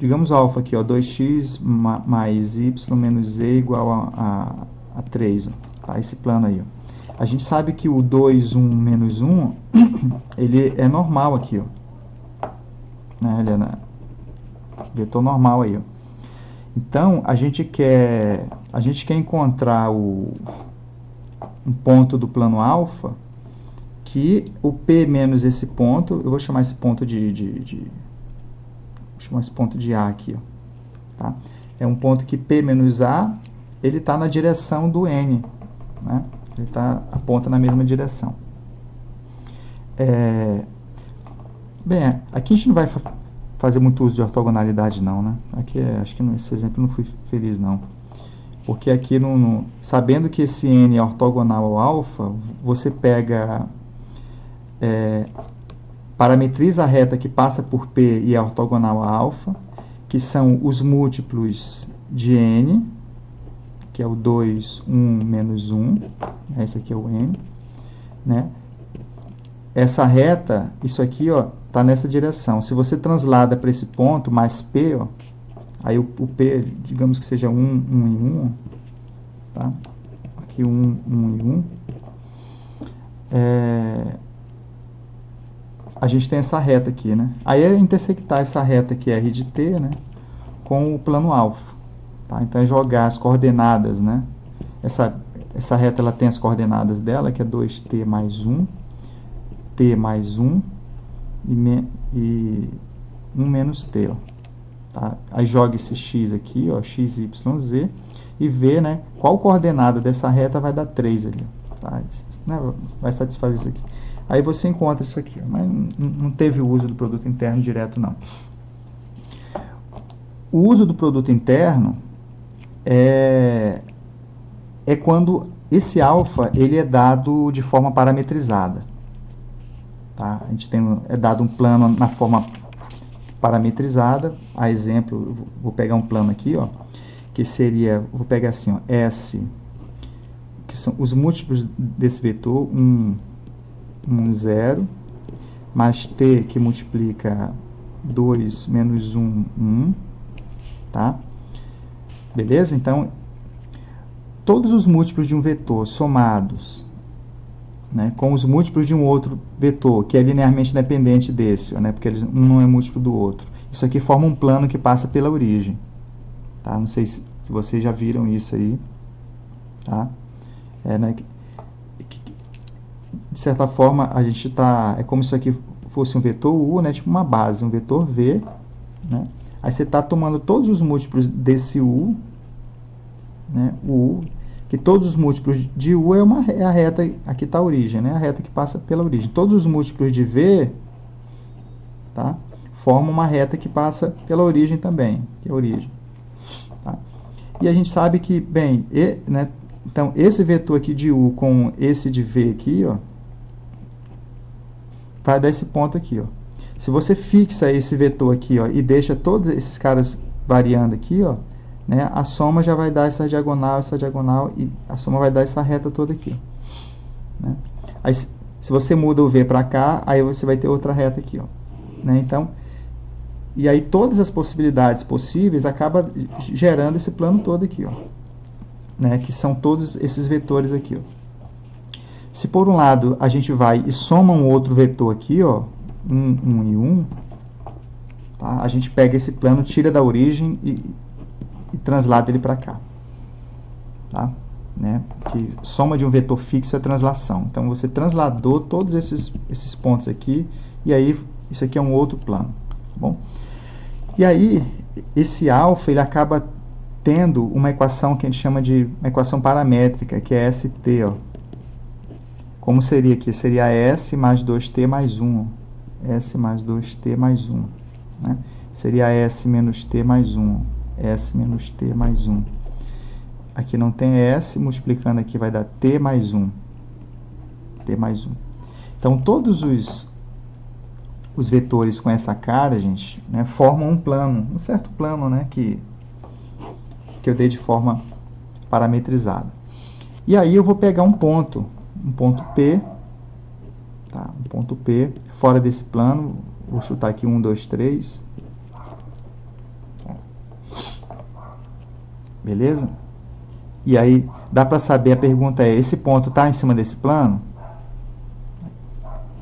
digamos o alfa aqui, ó, 2x mais y menos z igual a 3, ó, tá? Esse plano aí, ó. A gente sabe que o 2, 1, menos 1, ele é normal aqui, ó. Né? Ele é vetor normal aí, ó. Então, a gente quer encontrar um ponto do plano alfa que o P menos esse ponto, eu vou chamar esse ponto vou chamar esse ponto de A aqui, ó. Tá? É um ponto que P menos A, ele está na direção do N, né? Ele aponta na mesma direção. Bem, aqui a gente não vai fazer muito uso de ortogonalidade não, né? Aqui acho que nesse exemplo não fui feliz não. Porque aqui, sabendo que esse N é ortogonal ao alfa, você pega, parametriza a reta que passa por P e é ortogonal a alfa, que são os múltiplos de N, que é o 2, 1, menos 1, esse aqui é o N, né? Essa reta, isso aqui, ó, tá nessa direção. Se você translada para esse ponto, mais P, ó, aí o P, digamos que seja 1, 1 e 1, tá? Aqui 1, 1 e 1. A gente tem essa reta aqui, né? Aí é intersectar essa reta aqui, R de T, né, com o plano alfa. Tá? Então, é jogar as coordenadas, né? Essa reta ela tem as coordenadas dela, que é 2t mais 1, t mais 1 e 1 menos t. Ó. Tá? Aí joga esse x aqui, ó, x, y, z, e vê, né, qual coordenada dessa reta vai dar 3 ali. Tá? Né, vai satisfazer isso aqui. Aí você encontra isso aqui, ó, mas não teve o uso do produto interno direto, não. O uso do produto interno é quando esse alfa ele é dado de forma parametrizada. Tá? A gente é dado um plano na forma parametrizada. A exemplo, eu vou pegar um plano aqui, ó, que seria, vou pegar assim, ó, S, que são os múltiplos desse vetor, 1, 0, mais T, que multiplica 2 menos 1, 1, tá? Beleza? Então, todos os múltiplos de um vetor somados, né, com os múltiplos de um outro vetor, que é linearmente independente desse, né, porque um não é múltiplo do outro. Isso aqui forma um plano que passa pela origem. Tá? Não sei se vocês já viram isso aí. Tá? Né, de certa forma, a gente é como se isso aqui fosse um vetor U, né, tipo uma base, um vetor V. Né? Aí você está tomando todos os múltiplos desse U, né, o U, que todos os múltiplos de U é a reta, aqui está a origem, né, a reta que passa pela origem. Todos os múltiplos de V, tá, formam uma reta que passa pela origem também, que é a origem. Tá? E a gente sabe que, bem, né, então, esse vetor aqui de U com esse de V aqui, ó, vai dar esse ponto aqui, ó. Se você fixa esse vetor aqui, ó, e deixa todos esses caras variando aqui, ó, né, a soma já vai dar essa diagonal, e a soma vai dar essa reta toda aqui. Né? Aí, se você muda o V para cá, aí você vai ter outra reta aqui. Ó, né? Então, E aí todas as possibilidades possíveis acaba gerando esse plano todo aqui, ó, né, que são todos esses vetores aqui, ó. Se por um lado a gente vai e soma um outro vetor aqui, ó, 1 e 1, tá? A gente pega esse plano, tira da origem e translada ele para cá, tá? Né? Que soma de um vetor fixo é translação. Então você transladou todos esses pontos aqui, e aí isso aqui é um outro plano, tá bom? E aí esse alfa ele acaba tendo uma equação que a gente chama de uma equação paramétrica, que é ST, ó. Como seria aqui? Seria S mais 2t mais 1. S mais 2t mais 1. Né? Seria S menos t mais 1. S menos t mais 1. Aqui não tem S, multiplicando aqui vai dar t mais 1. T mais 1. Então, todos os vetores com essa cara, gente, né, formam um plano, um certo plano, né, que eu dei de forma parametrizada. E aí eu vou pegar um ponto P, tá? Um ponto P, fora desse plano, vou chutar aqui 1, 2, 3. Beleza? E aí, dá para saber, a pergunta é, esse ponto está em cima desse plano?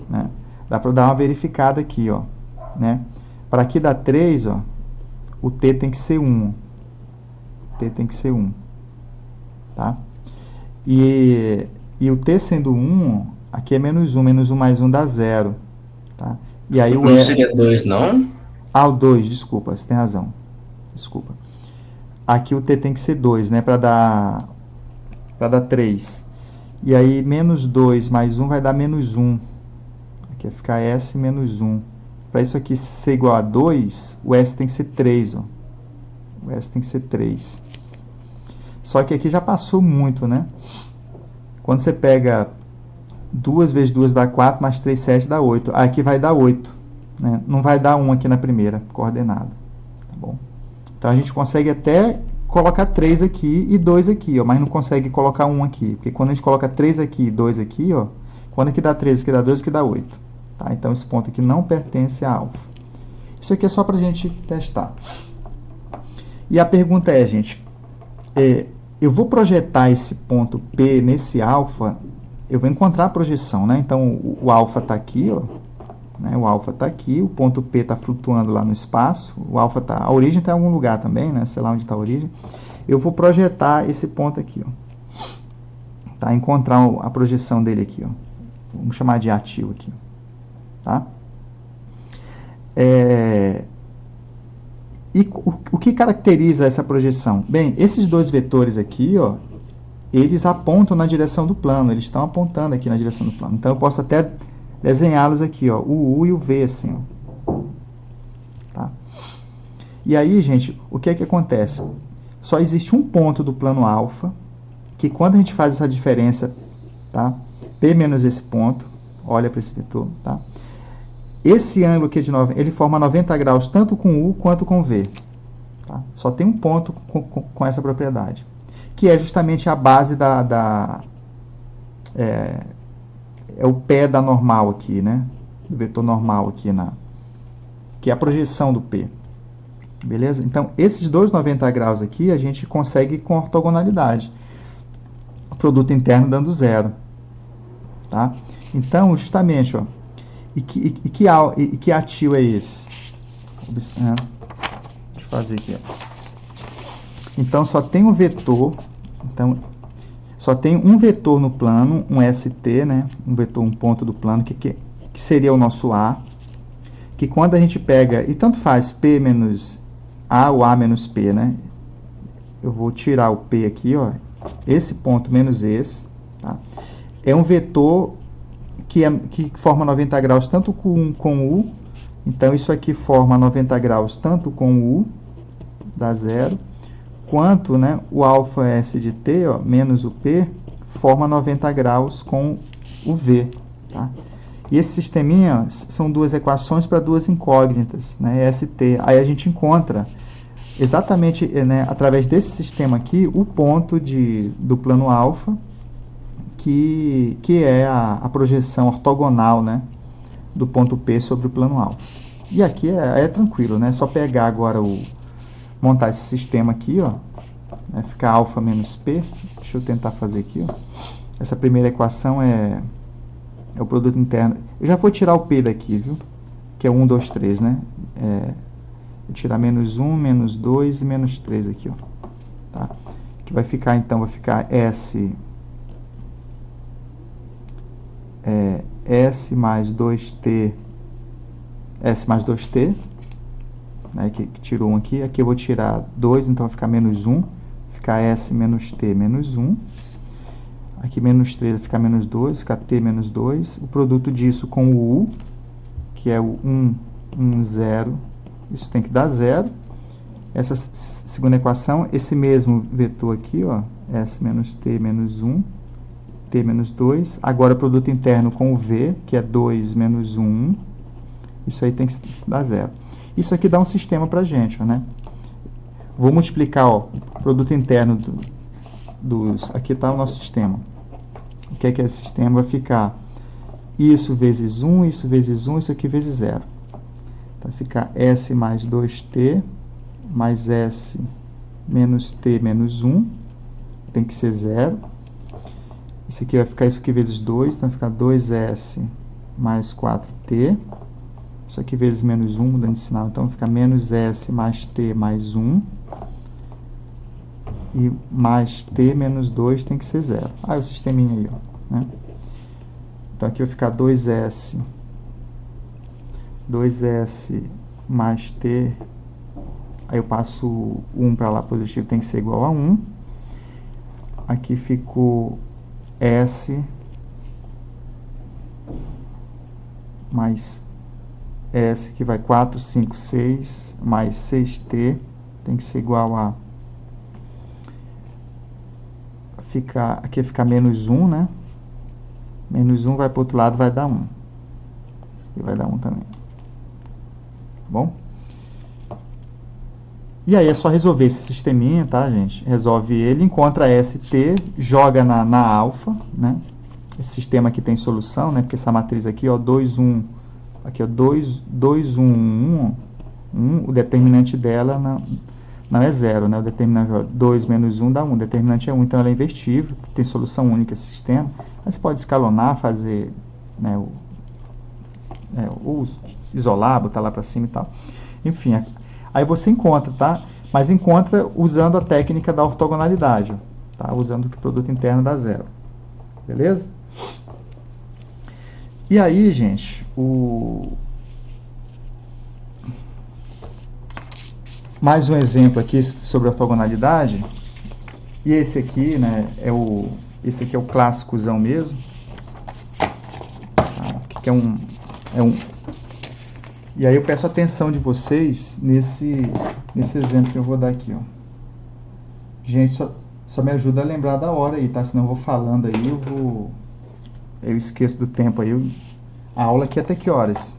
Né? Dá para dar uma verificada aqui, ó. Né? Para aqui dar 3, ó, o T tem que ser 1. T tem que ser 1. Tá? E o T sendo 1, aqui é menos 1. Menos 1 mais 1 dá 0. Tá? E aí o não seria 2, não? Ah, o 2, desculpa, você tem razão. Desculpa. Aqui o T tem que ser 2, né? Para dar 3. E aí, menos 2 mais 1 vai dar menos 1. Aqui vai ficar S menos 1. Para isso aqui ser igual a 2, o S tem que ser 3, ó. O S tem que ser 3. Só que aqui já passou muito, né? Quando você pega 2 vezes 2 dá 4, mais 3, 7 dá 8. Aqui vai dar 8. Né? Não vai dar 1 aqui na primeira coordenada. Tá bom? Então, a gente consegue até colocar 3 aqui e 2 aqui, ó, mas não consegue colocar 1 aqui. Porque quando a gente coloca 3 aqui e 2 aqui, ó, quando aqui dá 3, aqui dá 2, aqui dá 8. Tá? Então, esse ponto aqui não pertence a alfa. Isso aqui é só para a gente testar. E a pergunta é, gente, eu vou projetar esse ponto P nesse alfa, eu vou encontrar a projeção, né? Então, o alfa está aqui, ó, né? O alfa está aqui, o ponto P está flutuando lá no espaço, o alfa tá, a origem está em algum lugar também, né? Sei lá onde está a origem. Eu vou projetar esse ponto aqui, ó. Tá? Encontrar a projeção dele aqui, ó. Vamos chamar de ativo aqui, tá? E o que caracteriza essa projeção? Bem, esses dois vetores aqui, ó, eles apontam na direção do plano, eles estão apontando aqui na direção do plano. Então, eu posso até desenhá-los aqui, ó, o U e o V, assim, ó. Tá? E aí, gente, o que é que acontece? Só existe um ponto do plano alfa, que quando a gente faz essa diferença, tá? P menos esse ponto, olha para esse vetor, tá? Esse ângulo aqui de 90, ele forma 90 graus tanto com U quanto com V. Tá? Só tem um ponto com essa propriedade, que é justamente a base é o pé da normal aqui, né? Do vetor normal aqui, que é a projeção do P. Beleza? Então, esses dois 90 graus aqui, a gente consegue com ortogonalidade. O produto interno dando 0. Tá? Então, justamente, ó, e que ativo é esse? Deixa eu fazer aqui. Ó. Então, só tem um vetor. Então, só tem um vetor no plano, um ST, né? Um vetor, um ponto do plano, que seria o nosso A. Que quando a gente pega, e tanto faz P menos A ou A menos P, né? Eu vou tirar o P aqui, ó. Esse ponto menos esse. Tá? É um vetor que forma 90 graus tanto com U, então isso aqui forma 90 graus tanto com U, dá 0, quanto, né, o alfa S de T, ó, menos o P, forma 90 graus com o V. Tá? E esse sisteminha são duas equações para duas incógnitas, né, ST. Aí a gente encontra exatamente, né, através desse sistema aqui, o ponto do plano alfa, que é a projeção ortogonal, né, do ponto P sobre o plano alfa. E aqui é tranquilo, né? É só pegar agora montar esse sistema aqui, ó. Né? Ficar alfa menos P. Deixa eu tentar fazer aqui, ó. Essa primeira equação é o produto interno. Eu já vou tirar o P daqui, viu? Que é 1, 2, 3, né? Vou tirar menos 1, menos 2 e menos 3 aqui, ó. Tá? Que vai ficar, então, vai ficar S mais 2T, S mais 2T, né, que tirou 1 aqui. Aqui eu vou tirar 2, então vai ficar menos 1. Ficar S menos T menos 1. Aqui menos 3 vai ficar menos 2, ficar T menos 2. O produto disso com o U, que é o 1, 1, 0. Isso tem que dar 0. Essa segunda equação, esse mesmo vetor aqui, ó, S menos T menos 1, T menos 2. Agora, produto interno com o V, que é 2 menos 1, 1. Isso aí tem que dar 0. Isso aqui dá um sistema pra gente, ó, né? Vou multiplicar, ó, o produto interno aqui está o nosso sistema. O que é esse sistema? Vai ficar isso vezes 1, isso vezes 1, isso aqui vezes 0. Então, vai ficar S mais 2T mais S menos T menos 1. Tem que ser 0. Isso aqui vai ficar isso aqui vezes 2. Então, vai ficar 2S mais 4T. Isso aqui vezes menos 1, mudando de sinal. Então, vai ficar menos S mais T mais 1. E mais T menos 2 tem que ser 0. Ah, o sisteminha aí, ó, né? Então, aqui vai ficar 2S mais T. Aí eu passo 1 para lá, positivo tem que ser igual a 1. Aqui ficou S mais S, que vai 4, 5, 6, mais 6T, tem que ser igual a... aqui vai ficar menos 1, né? Menos 1 vai para o outro lado, vai dar 1. Aqui vai dar 1 também. Tá bom? E aí é só resolver esse sisteminha, tá, gente? Resolve ele, encontra ST, joga na alfa, né? Esse sistema aqui tem solução, né? Porque essa matriz aqui, ó, 2, 1, aqui, ó, 2, 2, 1, 1, o determinante dela não é 0, né? O determinante, ó, 2 menos 1 dá 1, o determinante é 1, então ela é invertível, tem solução única esse sistema. Aí você pode escalonar, fazer, né, ou isolar, botar lá para cima e tal. Enfim, aí você encontra, tá? Mas encontra usando a técnica da ortogonalidade, tá? Usando que o produto interno dá 0. Beleza? E aí, gente, mais um exemplo aqui sobre ortogonalidade. E esse aqui, né, esse aqui é o clássicozão mesmo. Tá? Que é um... E aí eu peço a atenção de vocês nesse exemplo que eu vou dar aqui, ó. Gente, só me ajuda a lembrar da hora aí, tá? Senão eu vou falando aí, eu esqueço do tempo aí. A aula aqui é até que horas?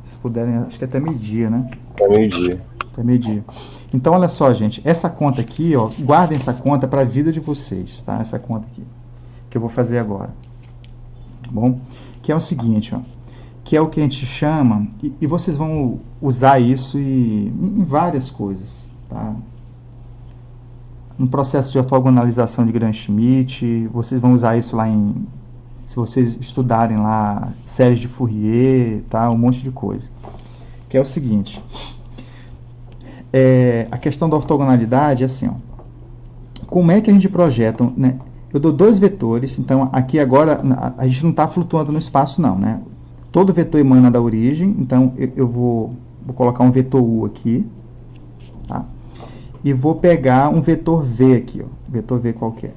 Se puderem, acho que até meio-dia, né? Até meio-dia. Até meio-dia. Então, olha só, gente. Essa conta aqui, ó, guardem essa conta para a vida de vocês, tá? Essa conta aqui, que eu vou fazer agora. Tá bom? Que é o seguinte, ó. Que é o que a gente chama, e vocês vão usar isso em várias coisas, tá? No processo de ortogonalização de Gram-Schmidt, vocês vão usar isso lá se vocês estudarem lá, séries de Fourier, tá? Um monte de coisa. Que é o seguinte, a questão da ortogonalidade é assim, ó. Como é que a gente projeta, né? Eu dou dois vetores, então aqui agora a gente não está flutuando no espaço não, né? Todo vetor emana da origem, então eu vou colocar um vetor U aqui, tá? E vou pegar um vetor V aqui, ó, vetor V qualquer.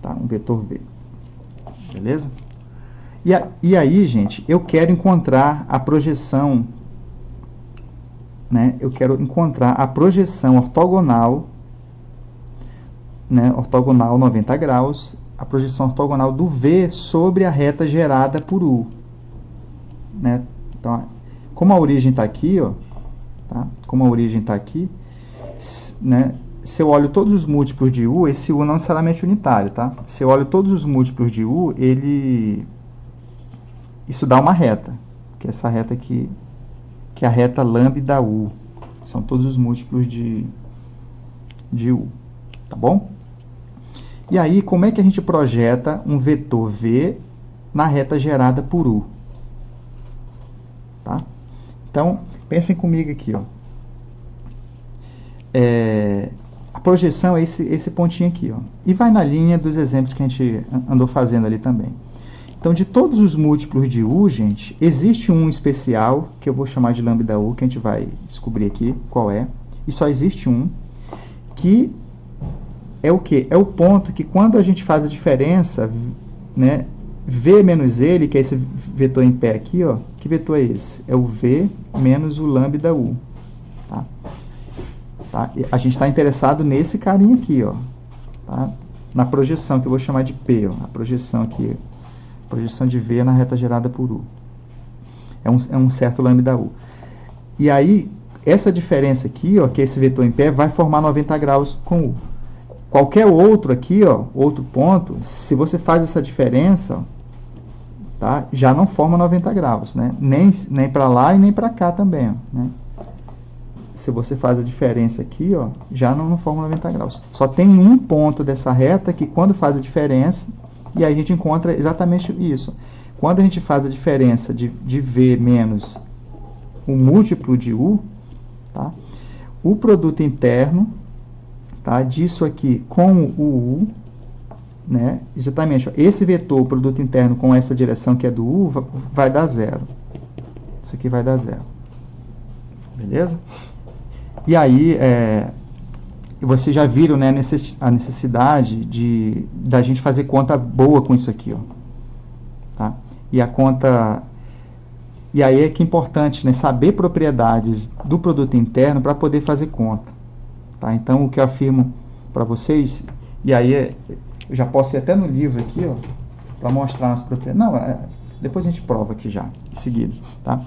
Tá? Um vetor V. Beleza? E aí, gente, eu quero encontrar a projeção, né? Eu quero encontrar a projeção ortogonal, né? Ortogonal 90 graus, a projeção ortogonal do V sobre a reta gerada por U, né? Então, como a origem está aqui, ó, tá? Como a origem está aqui, né? Se eu olho todos os múltiplos de U, esse U não é necessariamente unitário, tá? Se eu olho todos os múltiplos de U, ele isso dá uma reta, que é essa reta aqui, que é a reta lambda U. São todos os múltiplos de U, tá bom? E aí, como é que a gente projeta um vetor V na reta gerada por U? Tá? Então, pensem comigo aqui, ó. A projeção é esse pontinho aqui, ó. E vai na linha dos exemplos que a gente andou fazendo ali também. Então, de todos os múltiplos de U, gente, existe um especial, que eu vou chamar de lambda U, que a gente vai descobrir aqui qual é. E só existe um, que é o quê? É o ponto que quando a gente faz a diferença, né, V menos ele, que é esse vetor em pé aqui, ó, que vetor é esse? É o V menos o lambda U. Tá? Tá? A gente está interessado nesse carinha aqui, ó, tá? Na projeção, que eu vou chamar de P, ó, a projeção aqui, projeção de V na reta gerada por U. É um certo lambda U. E aí, essa diferença aqui, ó, que é esse vetor em pé, vai formar 90 graus com U. Qualquer outro aqui, ó, outro ponto, se você faz essa diferença, ó, tá, já não forma 90 graus, né? Nem para lá e nem para cá também, ó, né? Se você faz a diferença aqui, ó, já não forma 90 graus. Só tem um ponto dessa reta que quando faz a diferença, e aí a gente encontra exatamente isso. Quando a gente faz a diferença de V menos o múltiplo de U, tá, o produto interno, tá, disso aqui com o U, né, exatamente, ó, esse vetor, produto interno com essa direção que é do U, vai dar zero. Isso aqui vai dar zero. Beleza? E aí, vocês já viram, né, a necessidade da gente fazer conta boa com isso aqui, ó. Tá? E a conta... E aí é que é importante, né, saber propriedades do produto interno para poder fazer conta. Tá? Então, o que eu afirmo para vocês, e aí eu já posso ir até no livro aqui, ó, para mostrar umas propriedades. Não, depois a gente prova aqui já, em seguida. Tá?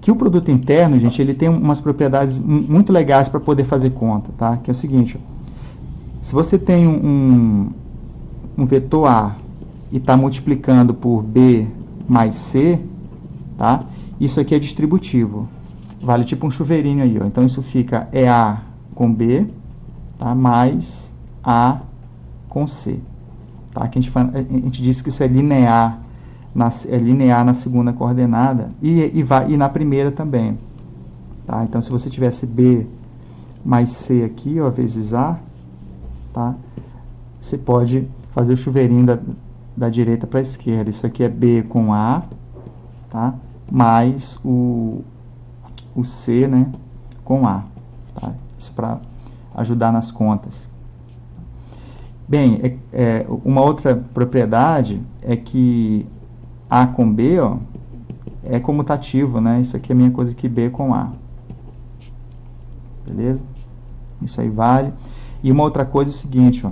Que o produto interno, gente, ele tem umas propriedades muito legais para poder fazer conta, tá? Que é o seguinte, ó, se você tem um vetor A e está multiplicando por B mais C, tá? Isso aqui é distributivo, vale tipo um chuveirinho aí, ó. Então isso fica A com B, tá? Mais A com C, tá? Que a gente disse que isso é linear na segunda coordenada e na primeira também, tá? Então, se você tivesse B mais C aqui, ó, vezes A, tá? Você pode fazer o chuveirinho da direita para a esquerda. Isso aqui é B com A, tá? Mais o C, né, com A, tá? Isso para ajudar nas contas. Bem, uma outra propriedade é que A com B, ó, é comutativo, né? Isso aqui é a mesma coisa que B com A. Beleza? Isso aí vale. E uma outra coisa é o seguinte, ó.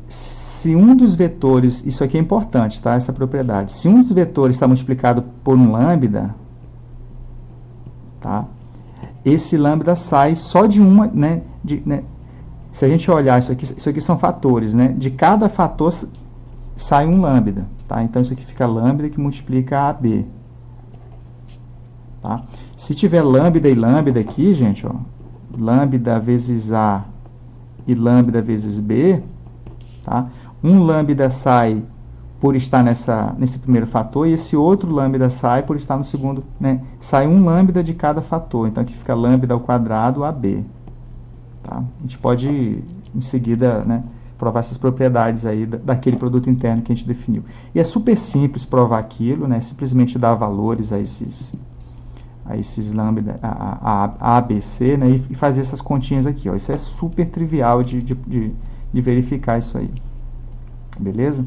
Se um dos vetores, isso aqui é importante, tá? Essa propriedade. Se um dos vetores está multiplicado por um lambda, tá? Esse lambda sai só de uma, né? Se a gente olhar isso aqui são fatores, né? De cada fator sai um lambda, tá? Então, isso aqui fica lambda que multiplica AB. Tá? Se tiver lambda e lambda aqui, gente, ó, lambda vezes A e lambda vezes B, tá? Um lambda sai por estar nesse primeiro fator e esse outro lambda sai por estar no segundo, né? Sai um lambda de cada fator, então aqui fica lambda ao quadrado AB. Tá? A gente pode, em seguida, né, provar essas propriedades aí daquele produto interno que a gente definiu. E é super simples provar aquilo, né? Simplesmente dar valores a esses lambda, a B, C, né? E fazer essas continhas aqui, ó. Isso é super trivial de verificar isso aí. Beleza?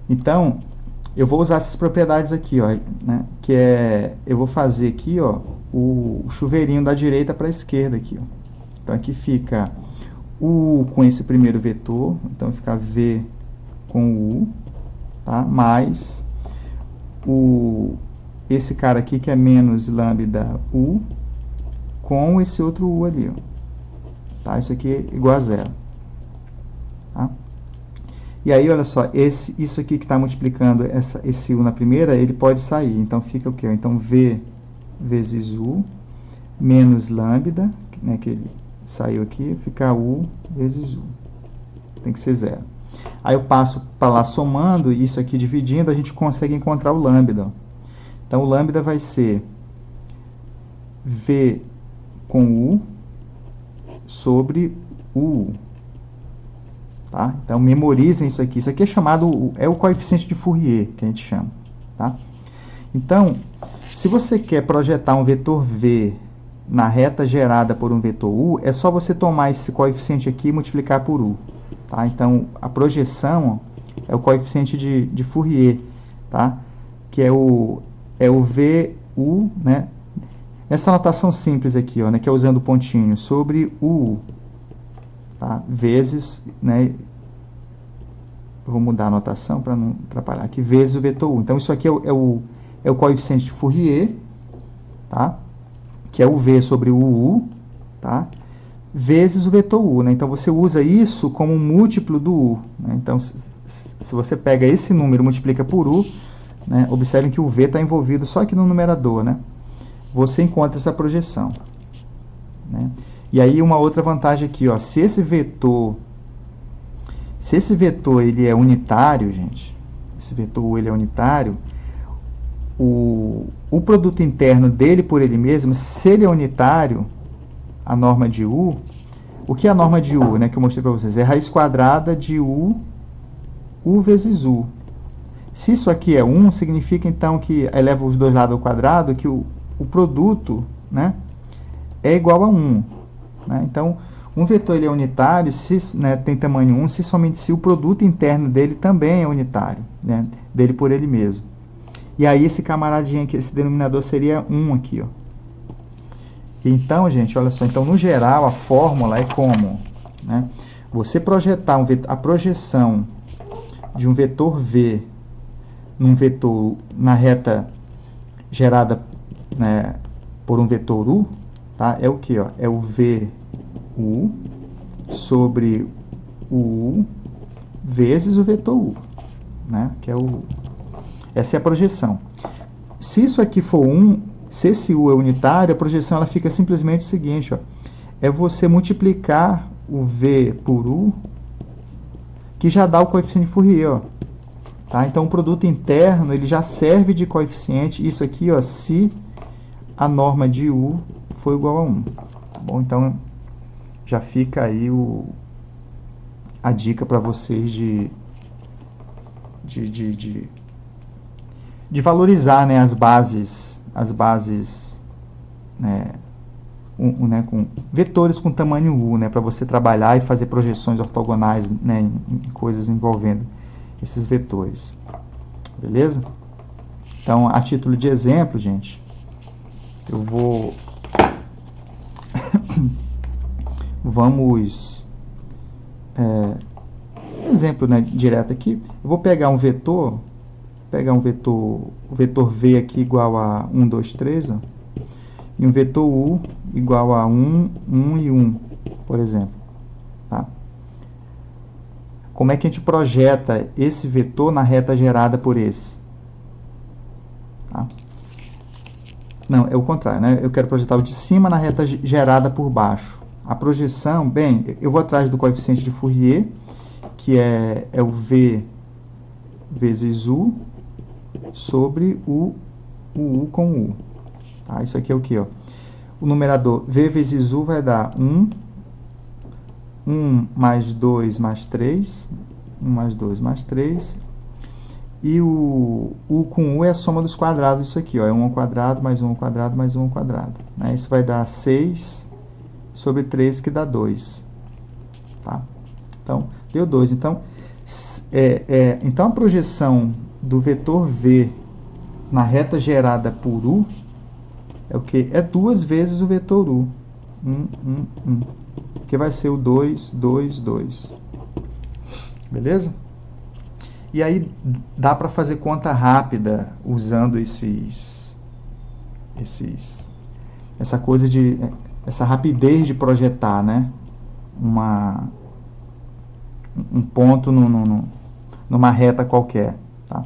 Então, eu vou usar essas propriedades aqui, ó, né? Eu vou fazer aqui, ó, o chuveirinho da direita para a esquerda aqui, ó. Então, aqui fica U com esse primeiro vetor, então fica V com U, tá? Mais esse cara aqui que é menos lambda U com esse outro U ali, ó. Tá? Isso aqui é igual a zero. Tá? E aí, olha só, isso aqui que está multiplicando esse U na primeira, ele pode sair. Então, fica o quê? Então, V vezes U menos lambda, né, que ele saiu aqui, fica U vezes U. Tem que ser 0. Aí eu passo para lá somando, e isso aqui dividindo, a gente consegue encontrar o lambda. Então, o lambda vai ser V com U sobre U. Tá? Então, memorizem isso aqui. Isso aqui é chamado, é o coeficiente de Fourier, que a gente chama. Tá? Então, se você quer projetar um vetor V na reta gerada por um vetor U, é só você tomar esse coeficiente aqui e multiplicar por U. Tá? Então, a projeção é o coeficiente de Fourier, tá? Que é o VU, né? Essa notação simples aqui, ó, né? Que é usando o pontinho, sobre U, tá? Vezes, né? Eu vou mudar a notação para não atrapalhar. Aqui, vezes o vetor U. Então, isso aqui é o coeficiente de Fourier, tá? Que é o V sobre o U, tá? Vezes o vetor U, né? Então, você usa isso como um múltiplo do U, né? Então, se você pega esse número e multiplica por U, né? Observem que o V está envolvido só aqui no numerador, né? Você encontra essa projeção, né? E aí, uma outra vantagem aqui, ó, se esse vetor ele é unitário, gente, esse vetor U ele é unitário, o produto interno dele por ele mesmo, se ele é unitário, a norma de U, o que é a norma de U, né, que eu mostrei para vocês? É raiz quadrada de U vezes U. Se isso aqui é 1, significa então que eleva os dois lados ao quadrado, que o produto, né, é igual a 1. Né? Então, um vetor ele é unitário, se, né, tem tamanho 1, somente se o produto interno dele também é unitário, né, dele por ele mesmo. E aí esse camaradinho aqui, esse denominador seria 1 aqui, ó. Então, gente, olha só, então no geral a fórmula é como, né? Você projetar a projeção de um vetor V num vetor na reta gerada, né, por um vetor U, tá? É o que, ó? É o VU sobre o U vezes o vetor U, né? Que é essa é a projeção. Se isso aqui for 1, se esse U é unitário, a projeção ela fica simplesmente o seguinte, ó, é você multiplicar o V por U, que já dá o coeficiente de Fourier, ó. Tá? Então, o produto interno ele já serve de coeficiente, isso aqui, ó, se a norma de U for igual a 1. Tá bom? Então, já fica aí a dica para vocês de valorizar, né, as bases, né, né, com vetores com tamanho U, né, para você trabalhar e fazer projeções ortogonais, né, em coisas envolvendo esses vetores. Beleza? Então, a título de exemplo, gente, eu vou vamos exemplo, né, direto aqui. Eu vou pegar um vetor, o vetor V aqui igual a 1, 2, 3, ó, e um vetor U igual a 1, 1 e 1, por exemplo. Tá? Como é que a gente projeta esse vetor na reta gerada por esse? Tá? Não, é o contrário, né? Eu quero projetar o de cima na reta gerada por baixo. A projeção, bem, eu vou atrás do coeficiente de Fourier, que é o V vezes U sobre o U com U. Tá? Isso aqui é o que? O numerador V vezes U vai dar 1 mais 2 mais 3, 1 mais 2 mais 3, e o U com U é a soma dos quadrados disso aqui, ó, é 1 ao quadrado mais 1 ao quadrado mais 1 ao quadrado. Né? Isso vai dar 6 sobre 3, que dá 2. Tá? Então, deu 2. Então, então, a projeção do vetor V na reta gerada por U é o que? É 2 vezes o vetor U. 1, 1, 1. Que vai ser o 2, 2, 2. Beleza? E aí, dá para fazer conta rápida usando essa coisa de... essa rapidez de projetar, né? Um ponto numa reta qualquer, tá?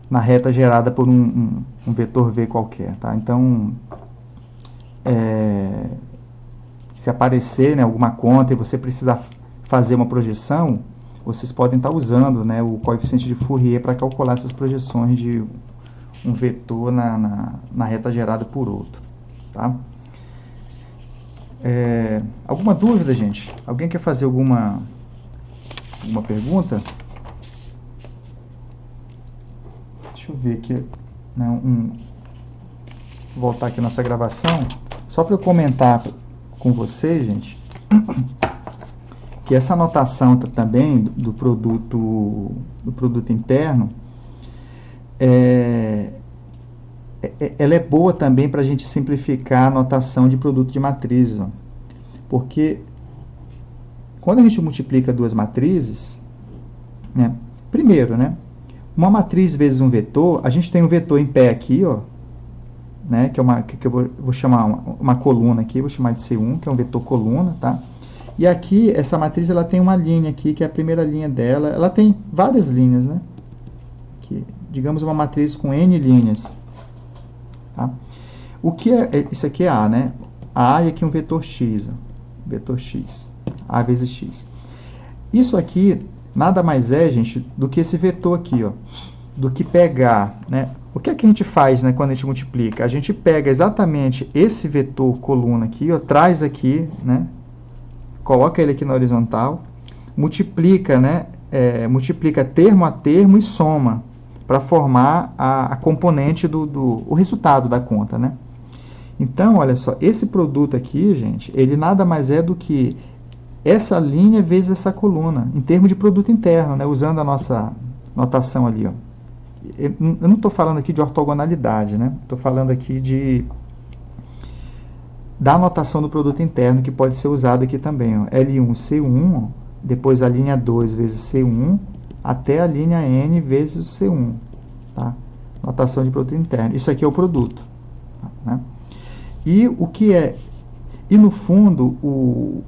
Na reta gerada por um vetor V qualquer, tá? Então, se aparecer, né, alguma conta e você precisar fazer uma projeção, vocês podem estar usando, né, o coeficiente de Fourier para calcular essas projeções de um vetor na reta gerada por outro, tá? Alguma dúvida, gente? Alguém quer fazer alguma pergunta? Deixa eu ver aqui, né, voltar aqui nossa gravação, só para eu comentar com vocês, gente, que essa anotação também do produto interno, ela é boa também para a gente simplificar a anotação de produto de matrizes, ó. Porque quando a gente multiplica duas matrizes, né, primeiro, né, uma matriz vezes um vetor, a gente tem um vetor em pé aqui, ó, né, que eu vou chamar uma coluna aqui, vou chamar de C1, que é um vetor coluna, tá? E aqui, essa matriz, ela tem uma linha aqui, que é a primeira linha dela, ela tem várias linhas, né? Aqui, digamos uma matriz com N linhas, tá? O que isso aqui é A, né? A e aqui um vetor X, ó, vetor X, A vezes X. Isso aqui nada mais é, gente, do que esse vetor aqui, ó, do que pegar, né? O que é que a gente faz, né, quando a gente multiplica? A gente pega exatamente esse vetor coluna aqui, ó, traz aqui, né, coloca ele aqui na horizontal, multiplica, né, multiplica termo a termo e soma para formar a componente o resultado da conta, né? Então, olha só, esse produto aqui, gente, ele nada mais é do que essa linha vezes essa coluna, em termos de produto interno, né, usando a nossa notação ali, ó. Eu não estou falando aqui de ortogonalidade, né? Estou falando aqui da anotação do produto interno, que pode ser usado aqui também, ó. L1, C1, ó, depois a linha 2 vezes C1, até a linha N vezes o C1, tá? Notação de produto interno. Isso aqui é o produto, né? E o que é... E no fundo,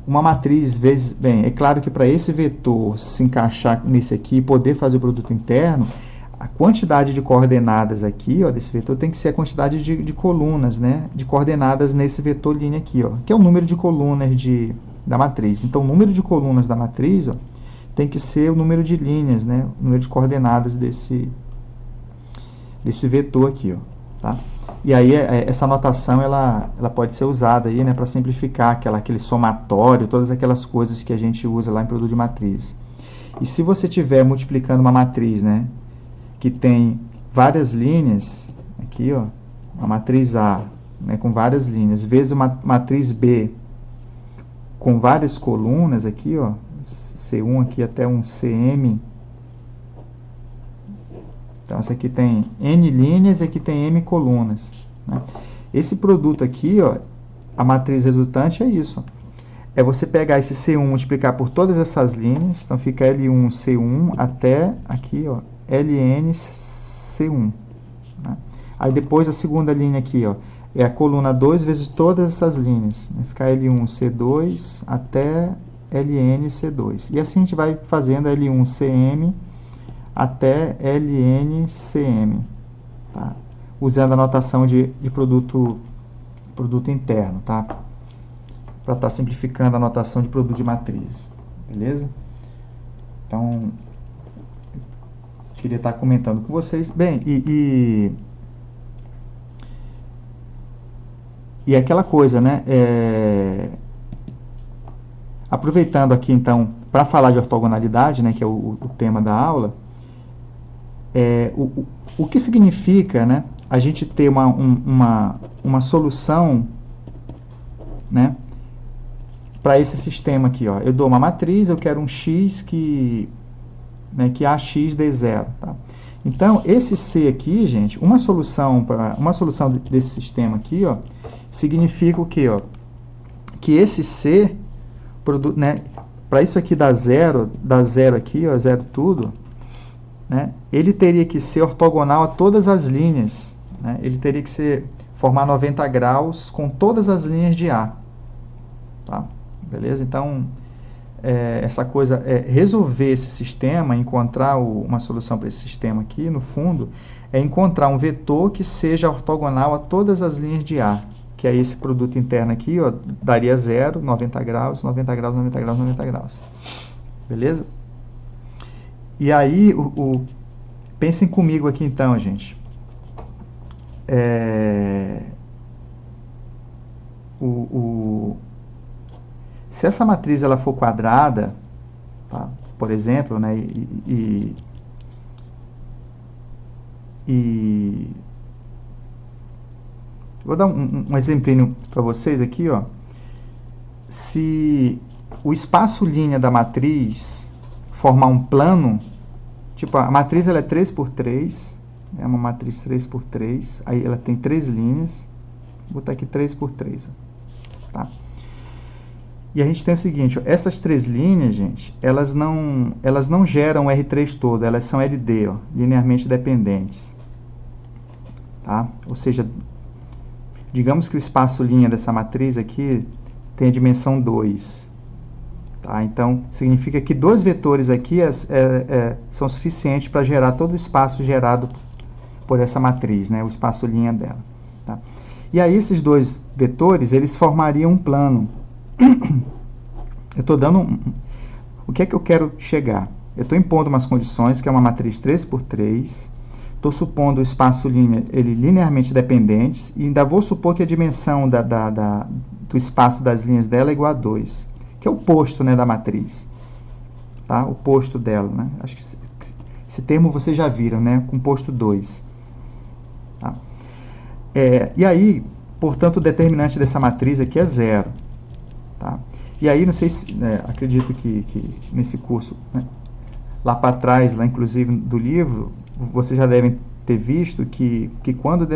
uma matriz vezes... Bem, é claro que para esse vetor se encaixar nesse aqui e poder fazer o produto interno, a quantidade de coordenadas aqui, ó, desse vetor, tem que ser a quantidade de colunas, né, de coordenadas nesse vetor linha aqui, ó, que é o número de colunas da matriz. Então, o número de colunas da matriz, ó, tem que ser o número de linhas, né, o número de coordenadas desse vetor aqui, ó, tá? E aí, essa notação, ela pode ser usada aí, né, para simplificar aquele somatório, todas aquelas coisas que a gente usa lá em produto de matriz. E se você estiver multiplicando uma matriz, né, que tem várias linhas, aqui, ó, a matriz A, né, com várias linhas, vezes uma matriz B com várias colunas aqui, ó, C1 aqui até um CM. Então, essa aqui tem N linhas e aqui tem M colunas, né? Esse produto aqui, ó, a matriz resultante é isso, ó. É você pegar esse C1 e multiplicar por todas essas linhas, então fica L1, C1 até aqui, ó, LN C1, né? Aí depois a segunda linha aqui, ó, é a coluna 2 vezes todas essas linhas, né? Fica L1 C2 até LN C2. E assim a gente vai fazendo L1 CM até LN CM, tá? Usando a notação de produto interno, tá? Para estar simplificando a notação de produto de matriz, beleza? Então, queria estar comentando com vocês. Bem, e aquela coisa, né? Aproveitando aqui, então, para falar de ortogonalidade, né, que é o tema da aula, o que significa, né, a gente ter uma solução, né, para esse sistema aqui, ó. Eu dou uma matriz, eu quero um x que AX dê zero, tá? Então, esse C aqui, gente, uma solução desse sistema aqui, ó, significa o quê, ó? Que esse C, né, para isso aqui dar zero aqui, ó, zero tudo, né, ele teria que ser ortogonal a todas as linhas, né? Ele teria que formar 90 graus com todas as linhas de A, tá? Beleza? Então, essa coisa, resolver esse sistema, encontrar uma solução para esse sistema aqui, no fundo, é encontrar um vetor que seja ortogonal a todas as linhas de A, que é esse produto interno aqui, ó, daria 0, 90 graus, 90 graus, 90 graus, 90 graus. Beleza? E aí, pensem comigo aqui então, gente. Se essa matriz ela for quadrada, tá, por exemplo, né, vou dar um exemplinho para vocês aqui, ó. Se o espaço linha da matriz formar um plano, tipo, a matriz ela é 3×3, é uma matriz 3×3, aí ela tem 3 linhas, vou botar aqui 3×3, tá? E a gente tem o seguinte, ó, essas 3 linhas, gente, elas não geram o R3 todo, elas são LD, ó, linearmente dependentes. Tá? Ou seja, digamos que o espaço linha dessa matriz aqui tem a dimensão 2. Tá? Então, significa que 2 vetores aqui são suficientes para gerar todo o espaço gerado por essa matriz, né? O espaço linha dela. Tá? E aí, esses 2 vetores, eles formariam um plano. Eu estou dando o que é que eu quero chegar? Eu estou impondo umas condições, que é uma matriz 3×3, estou supondo o espaço linha, ele linearmente dependentes, e ainda vou supor que a dimensão do espaço das linhas dela é igual a 2, que é o posto, né, da matriz. Tá? O posto dela, né? Acho que esse termo vocês já viram, né? Com posto 2. Tá? E aí, portanto, o determinante dessa matriz aqui é 0. Tá? E aí, não sei se, acredito que nesse curso, né, lá para trás, lá inclusive do livro, vocês já devem ter visto que quando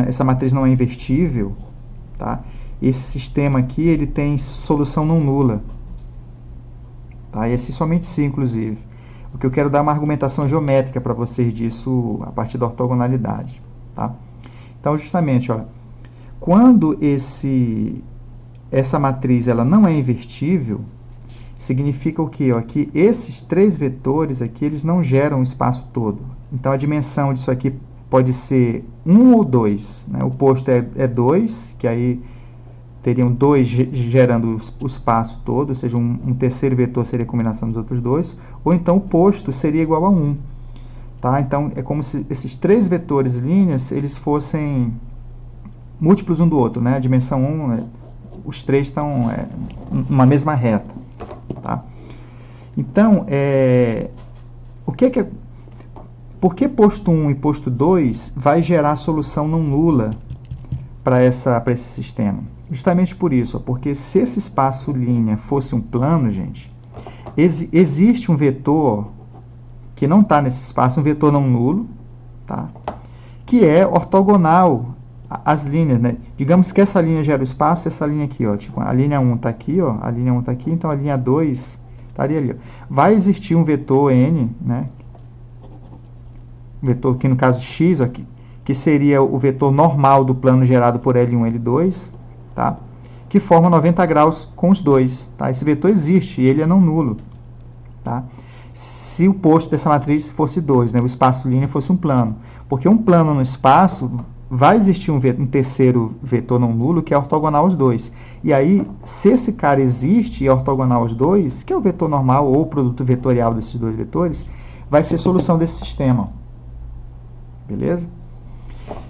essa matriz não é invertível, tá? Esse sistema aqui ele tem solução não nula. Tá? E assim somente sim, inclusive. O que eu quero dar uma argumentação geométrica para vocês disso a partir da ortogonalidade. Tá? Então, justamente, ó, quando essa matriz ela não é invertível, significa o quê? Ó, que esses 3 vetores aqui, eles não geram o espaço todo. Então, a dimensão disso aqui pode ser 1 ou 2. Né? O posto é 2, que aí teriam 2 gerando o espaço todo, ou seja, um terceiro vetor seria a combinação dos outros 2, ou então o posto seria igual a 1. Tá? Então, é como se esses 3 vetores linhas, eles fossem múltiplos um do outro. Né? A dimensão 1, os 3 estão numa mesma reta. Tá? Então, por que posto 1 e posto 2 vai gerar solução não nula para esse sistema? Justamente por isso, ó, porque se esse espaço linha fosse um plano, gente, existe um vetor que não está nesse espaço, um vetor não nulo, tá? Que é ortogonal às linhas, né? Digamos que essa linha gera o espaço, essa linha aqui, ó, tipo, a linha 1 está aqui, ó, a linha 1 está aqui, então a linha 2 estaria ali. Ó. Vai existir um vetor n, né? Um vetor aqui no caso x, aqui, que seria o vetor normal do plano gerado por L1 e L2, tá? Que forma 90 graus com os dois. Tá? Esse vetor existe e ele é não nulo. Tá? Se o posto dessa matriz fosse 2, né? O espaço linha fosse um plano. Porque um plano no espaço vai existir um terceiro vetor não nulo que é ortogonal aos dois. E aí, se esse cara existe e é ortogonal aos dois, que é o vetor normal ou o produto vetorial desses 2 vetores, vai ser solução desse sistema. Beleza?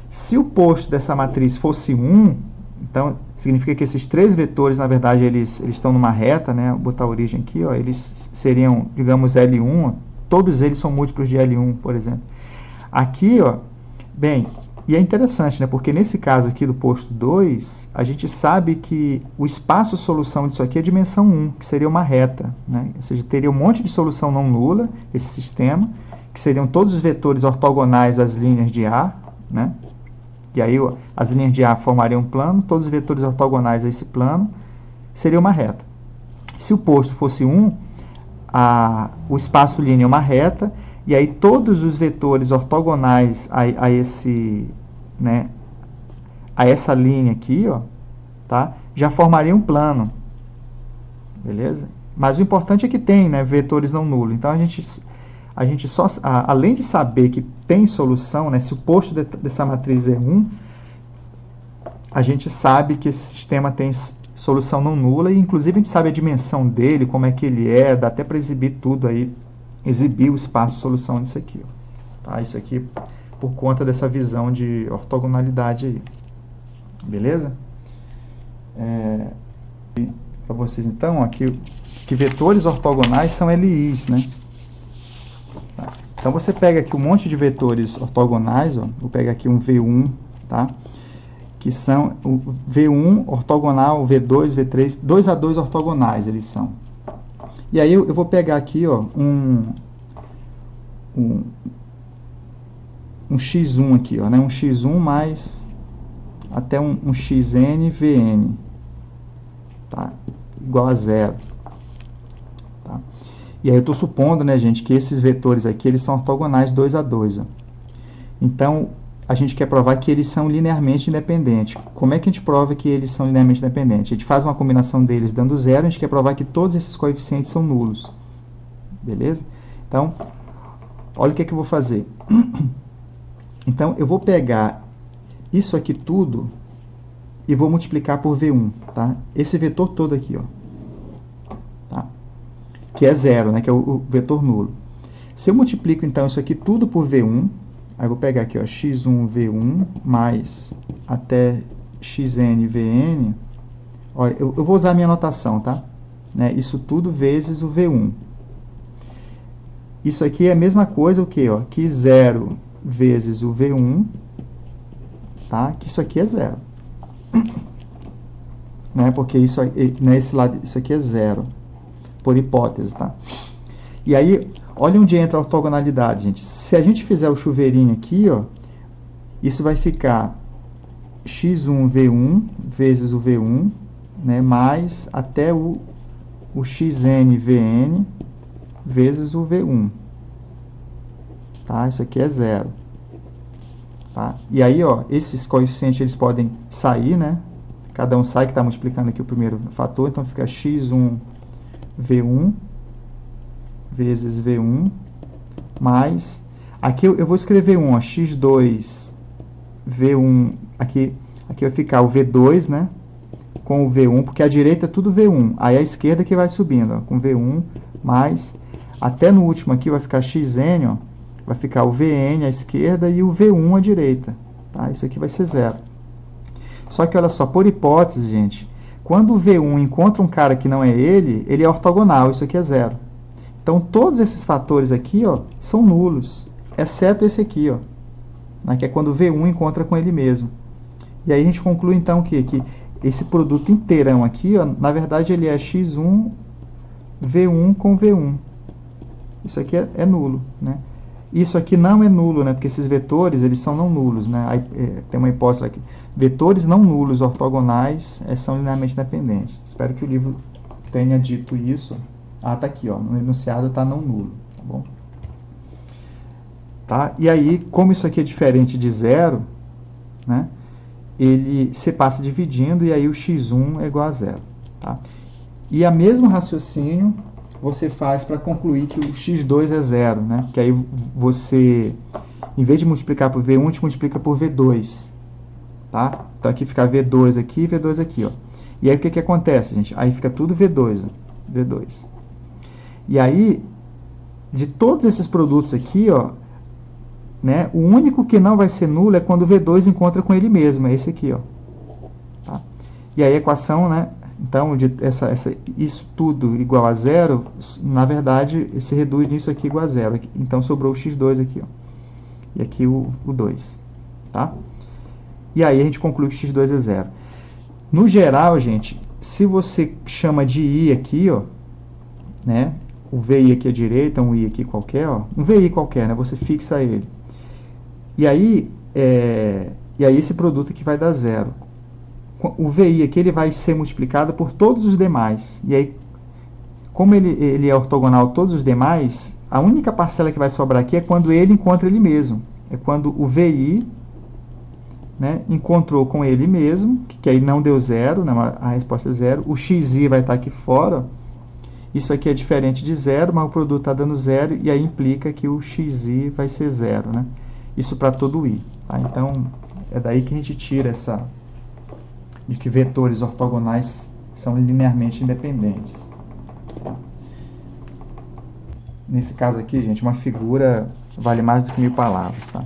Se o posto dessa matriz fosse 1, então significa que esses 3 vetores, na verdade, eles estão numa reta, né? Vou botar a origem aqui, ó, eles seriam, digamos, L1, ó, todos eles são múltiplos de L1, por exemplo. Aqui, ó, bem, e é interessante, né? Porque nesse caso aqui do posto 2, a gente sabe que o espaço solução disso aqui é dimensão 1, que seria uma reta, né? Ou seja, teria um monte de solução não nula, esse sistema, que seriam todos os vetores ortogonais às linhas de A, né? E aí as linhas de A formariam um plano, todos os vetores ortogonais a esse plano, seria uma reta. Se o posto fosse 1, o espaço linha é uma reta, e aí todos os vetores ortogonais a essa linha aqui, ó, tá? Já formariam um plano. Beleza? Mas o importante é que tem, né, vetores não nulos. Então, a gente só, além de saber que tem solução, né, se o posto dessa matriz é 1, a gente sabe que esse sistema tem solução não nula, e inclusive a gente sabe a dimensão dele, como é que ele é, dá até para exibir tudo aí, exibir o espaço de solução disso aqui. Ó. Tá? Isso aqui por conta dessa visão de ortogonalidade aí. Beleza? Para vocês então, aqui, que vetores ortogonais são LIs, né? Tá. Então você pega aqui um monte de vetores ortogonais, ó, vou pegar aqui um V1, tá? Que são o V1 ortogonal, o V2, V3, 2 a 2 ortogonais eles são. E aí eu vou pegar aqui, ó, um x1 aqui, ó, né? Um x1 mais até um xn Vn, tá? Igual a 0. Tá? E aí eu estou supondo, né, gente, que esses vetores aqui eles são ortogonais 2 a 2. Ó. Então, a gente quer provar que eles são linearmente independentes. Como é que a gente prova que eles são linearmente independentes? A gente faz uma combinação deles dando 0, a gente quer provar que todos esses coeficientes são nulos. Beleza? Então, olha o que é que eu vou fazer. Então, eu vou pegar isso aqui tudo e vou multiplicar por V1, tá? Esse vetor todo aqui, ó. Tá? Que é 0, né? Que é o vetor nulo. Se eu multiplico, então, isso aqui tudo por V1, aí eu vou pegar aqui, ó, x1 V1 mais até xn Vn. Ó, eu vou usar a minha notação, tá? Né? Isso tudo vezes o V1. Isso aqui é a mesma coisa o quê? Ó? Que 0 vezes o V1, tá? Que isso aqui é 0. Né? Porque isso, nesse lado, isso aqui é 0, por hipótese, tá? E aí, olha onde entra a ortogonalidade, gente. Se a gente fizer o chuveirinho aqui, ó, isso vai ficar x1 V1 vezes o V1, né, mais até o xn Vn vezes o V1. Tá? Isso aqui é 0. Tá? E aí, ó, esses coeficientes eles podem sair, né? Cada um sai, que está multiplicando aqui o primeiro fator, então fica x1 V1 vezes V1 mais, aqui eu vou escrever 1, ó, x2 V1, aqui vai ficar o V2, né, com o V1, porque a direita é tudo V1, aí a esquerda que vai subindo, ó, com V1 mais, até no último aqui vai ficar xn, ó, vai ficar o Vn à esquerda e o V1 à direita, tá? Isso aqui vai ser 0. Só que olha só, por hipótese, gente, quando o V1 encontra um cara que não é ele é ortogonal, isso aqui é 0. Então, todos esses fatores aqui, ó, são nulos, exceto esse aqui, ó, né, que é quando o V1 encontra com ele mesmo. E aí a gente conclui, então, que esse produto inteirão aqui, ó, na verdade, ele é x1 V1 com V1. Isso aqui é nulo, né? Isso aqui não é nulo, né? Porque esses vetores, eles são não nulos, né? Aí, tem uma hipótese aqui. Vetores não nulos ortogonais são linearmente independentes. Espero que o livro tenha dito isso. Ah, tá aqui, ó. No enunciado tá não nulo, tá bom? Tá? E aí, como isso aqui é diferente de 0, né? Ele se passa dividindo e aí o x1 é igual a 0, tá? E a mesmo raciocínio você faz para concluir que o x2 é 0, né? Que aí você, em vez de multiplicar por V1, te multiplica por V2, tá? Então aqui fica V2 aqui e V2 aqui, ó. E aí o que que acontece, gente? Aí fica tudo V2, ó, V2. E aí, de todos esses produtos aqui, ó, né, o único que não vai ser nulo é quando o V2 encontra com ele mesmo, é esse aqui, ó. Tá? E aí a equação, né? Então, isso tudo igual a 0, na verdade, se reduz nisso aqui igual a 0. Então, sobrou o x2 aqui, ó. E aqui o 2. Tá? E aí, a gente conclui que x2 é 0. No geral, gente, se você chama de i aqui, ó, né? O vi aqui à direita, um i aqui qualquer, ó. Um vi qualquer, né? Você fixa ele. E aí esse produto aqui vai dar 0. O VI aqui ele vai ser multiplicado por todos os demais. E aí, como ele é ortogonal a todos os demais, a única parcela que vai sobrar aqui é quando ele encontra ele mesmo. É quando o VI, né, encontrou com ele mesmo, que aí não deu 0, né, a resposta é 0. O XI vai estar aqui fora. Isso aqui é diferente de zero, mas o produto está dando zero, e aí implica que o xi vai ser zero, né? Isso para todo i. Tá? Então, é daí que a gente tira essa de que vetores ortogonais são linearmente independentes. Tá? Nesse caso aqui, gente, uma figura vale mais do que 1000 palavras. Tá?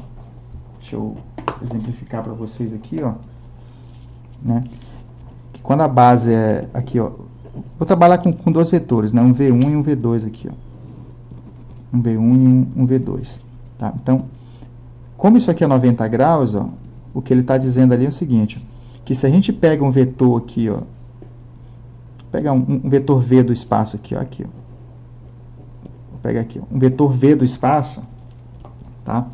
Deixa eu exemplificar para vocês aqui, ó. Né? Quando a base é aqui, ó. Vou trabalhar com dois vetores, né? Um V1 e um V2 aqui, ó. Um V1 e um V2. Tá? Então, como isso aqui é 90 graus, ó, o que ele está dizendo ali é o seguinte, que se a gente pega um vetor aqui, ó, pega um vetor V do espaço aqui, ó, aqui, ó. Vou pegar aqui, ó, um vetor V do espaço, tá?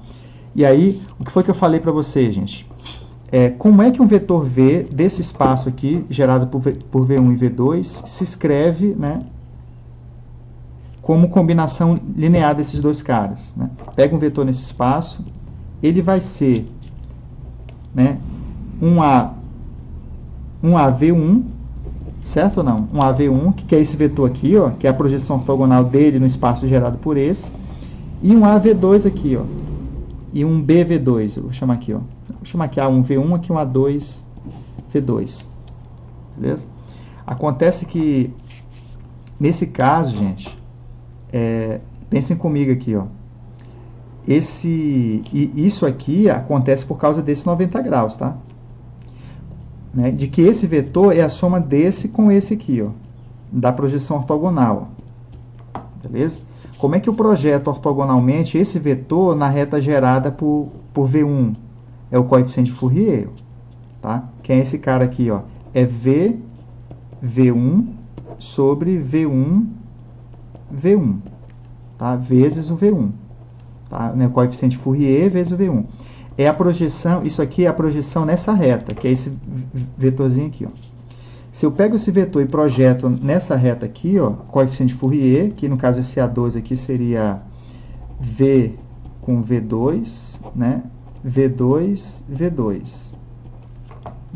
E aí, o que foi que eu falei para vocês, gente? Como é que um vetor V desse espaço aqui, gerado por V1 e V2, se escreve, né, como combinação linear desses dois caras, né? Pega um vetor nesse espaço, ele vai ser, né, um AV1, certo ou não? Um AV1, que é esse vetor aqui, ó, que é a projeção ortogonal dele no espaço gerado por esse, e um AV2 aqui, ó, e um BV2, eu vou chamar aqui, ó. Vou chamar aqui A1V1, aqui um A2V2. Beleza? Acontece que, nesse caso, gente, pensem comigo aqui, ó. Isso aqui acontece por causa desse 90 graus, tá? Né? De que esse vetor é a soma desse com esse aqui, ó, da projeção ortogonal. Beleza? Como é que eu projeto ortogonalmente esse vetor na reta gerada por V1? É o coeficiente de Fourier, tá? Que é esse cara aqui, ó. É V1 sobre V1, tá? Vezes o V1. Tá? O coeficiente de Fourier vezes o V1. É a projeção, isso aqui é a projeção nessa reta, que é esse vetorzinho aqui, ó. Se eu pego esse vetor e projeto nessa reta aqui, ó, coeficiente de Fourier, que no caso esse A2 aqui seria V com V2, né? V2, V2.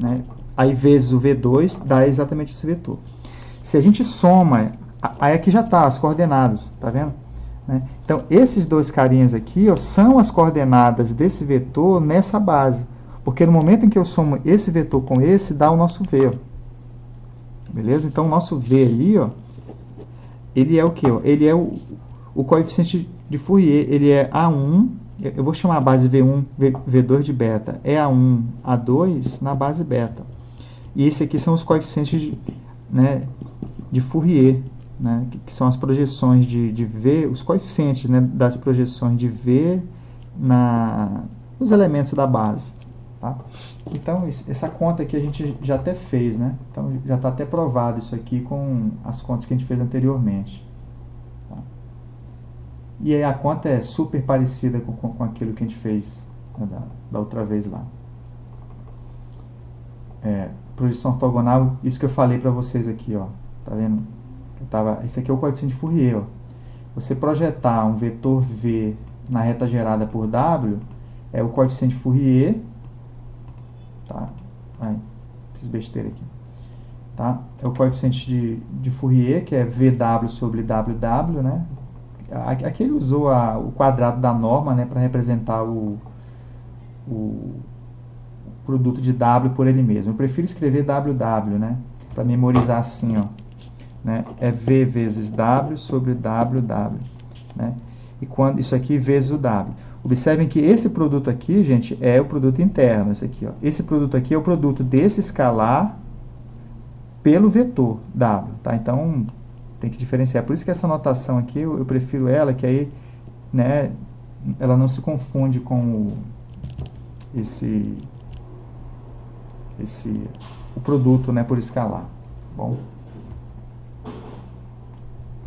Né? Aí vezes o V2 dá exatamente esse vetor. Se a gente soma, aí aqui já está as coordenadas, tá vendo? Né? Então, esses dois carinhas aqui, ó, são as coordenadas desse vetor nessa base. Porque no momento em que eu somo esse vetor com esse, dá o nosso V. Ó. Beleza? Então, o nosso V ali, ó, ele é o quê? Ó? Ele é o coeficiente de Fourier. Ele é A1, eu vou chamar a base V1, V2 de beta. É A1, A2 na base beta. E esse aqui são os coeficientes de Fourier. Né, que são as projeções de V, os coeficientes, né, das projeções de V nos elementos da base. Tá? Então, essa conta aqui a gente já até fez, né? Então, já está até provado isso aqui com as contas que a gente fez anteriormente. Tá? E aí a conta é super parecida com aquilo que a gente fez, né, da outra vez lá. Projeção ortogonal, isso que eu falei para vocês aqui, ó. Tá vendo? Esse aqui é o coeficiente de Fourier. Ó. Você projetar um vetor V na reta gerada por W, é o coeficiente de Fourier. Tá? Ai, fiz besteira aqui. Tá? É o coeficiente de Fourier, que é VW sobre WW. Né? Aqui ele usou o quadrado da norma, né, para representar o produto de W por ele mesmo. Eu prefiro escrever WW, né, para memorizar assim, ó. Né? É V vezes W sobre WW. Né? E quando isso aqui vezes o W. Observem que esse produto aqui, gente, é o produto interno. Esse aqui, ó. Esse produto aqui é o produto desse escalar pelo vetor W. Tá? Então, tem que diferenciar. Por isso que essa notação aqui, eu prefiro ela, que aí, né, ela não se confunde com o produto, né, por escalar. Bom.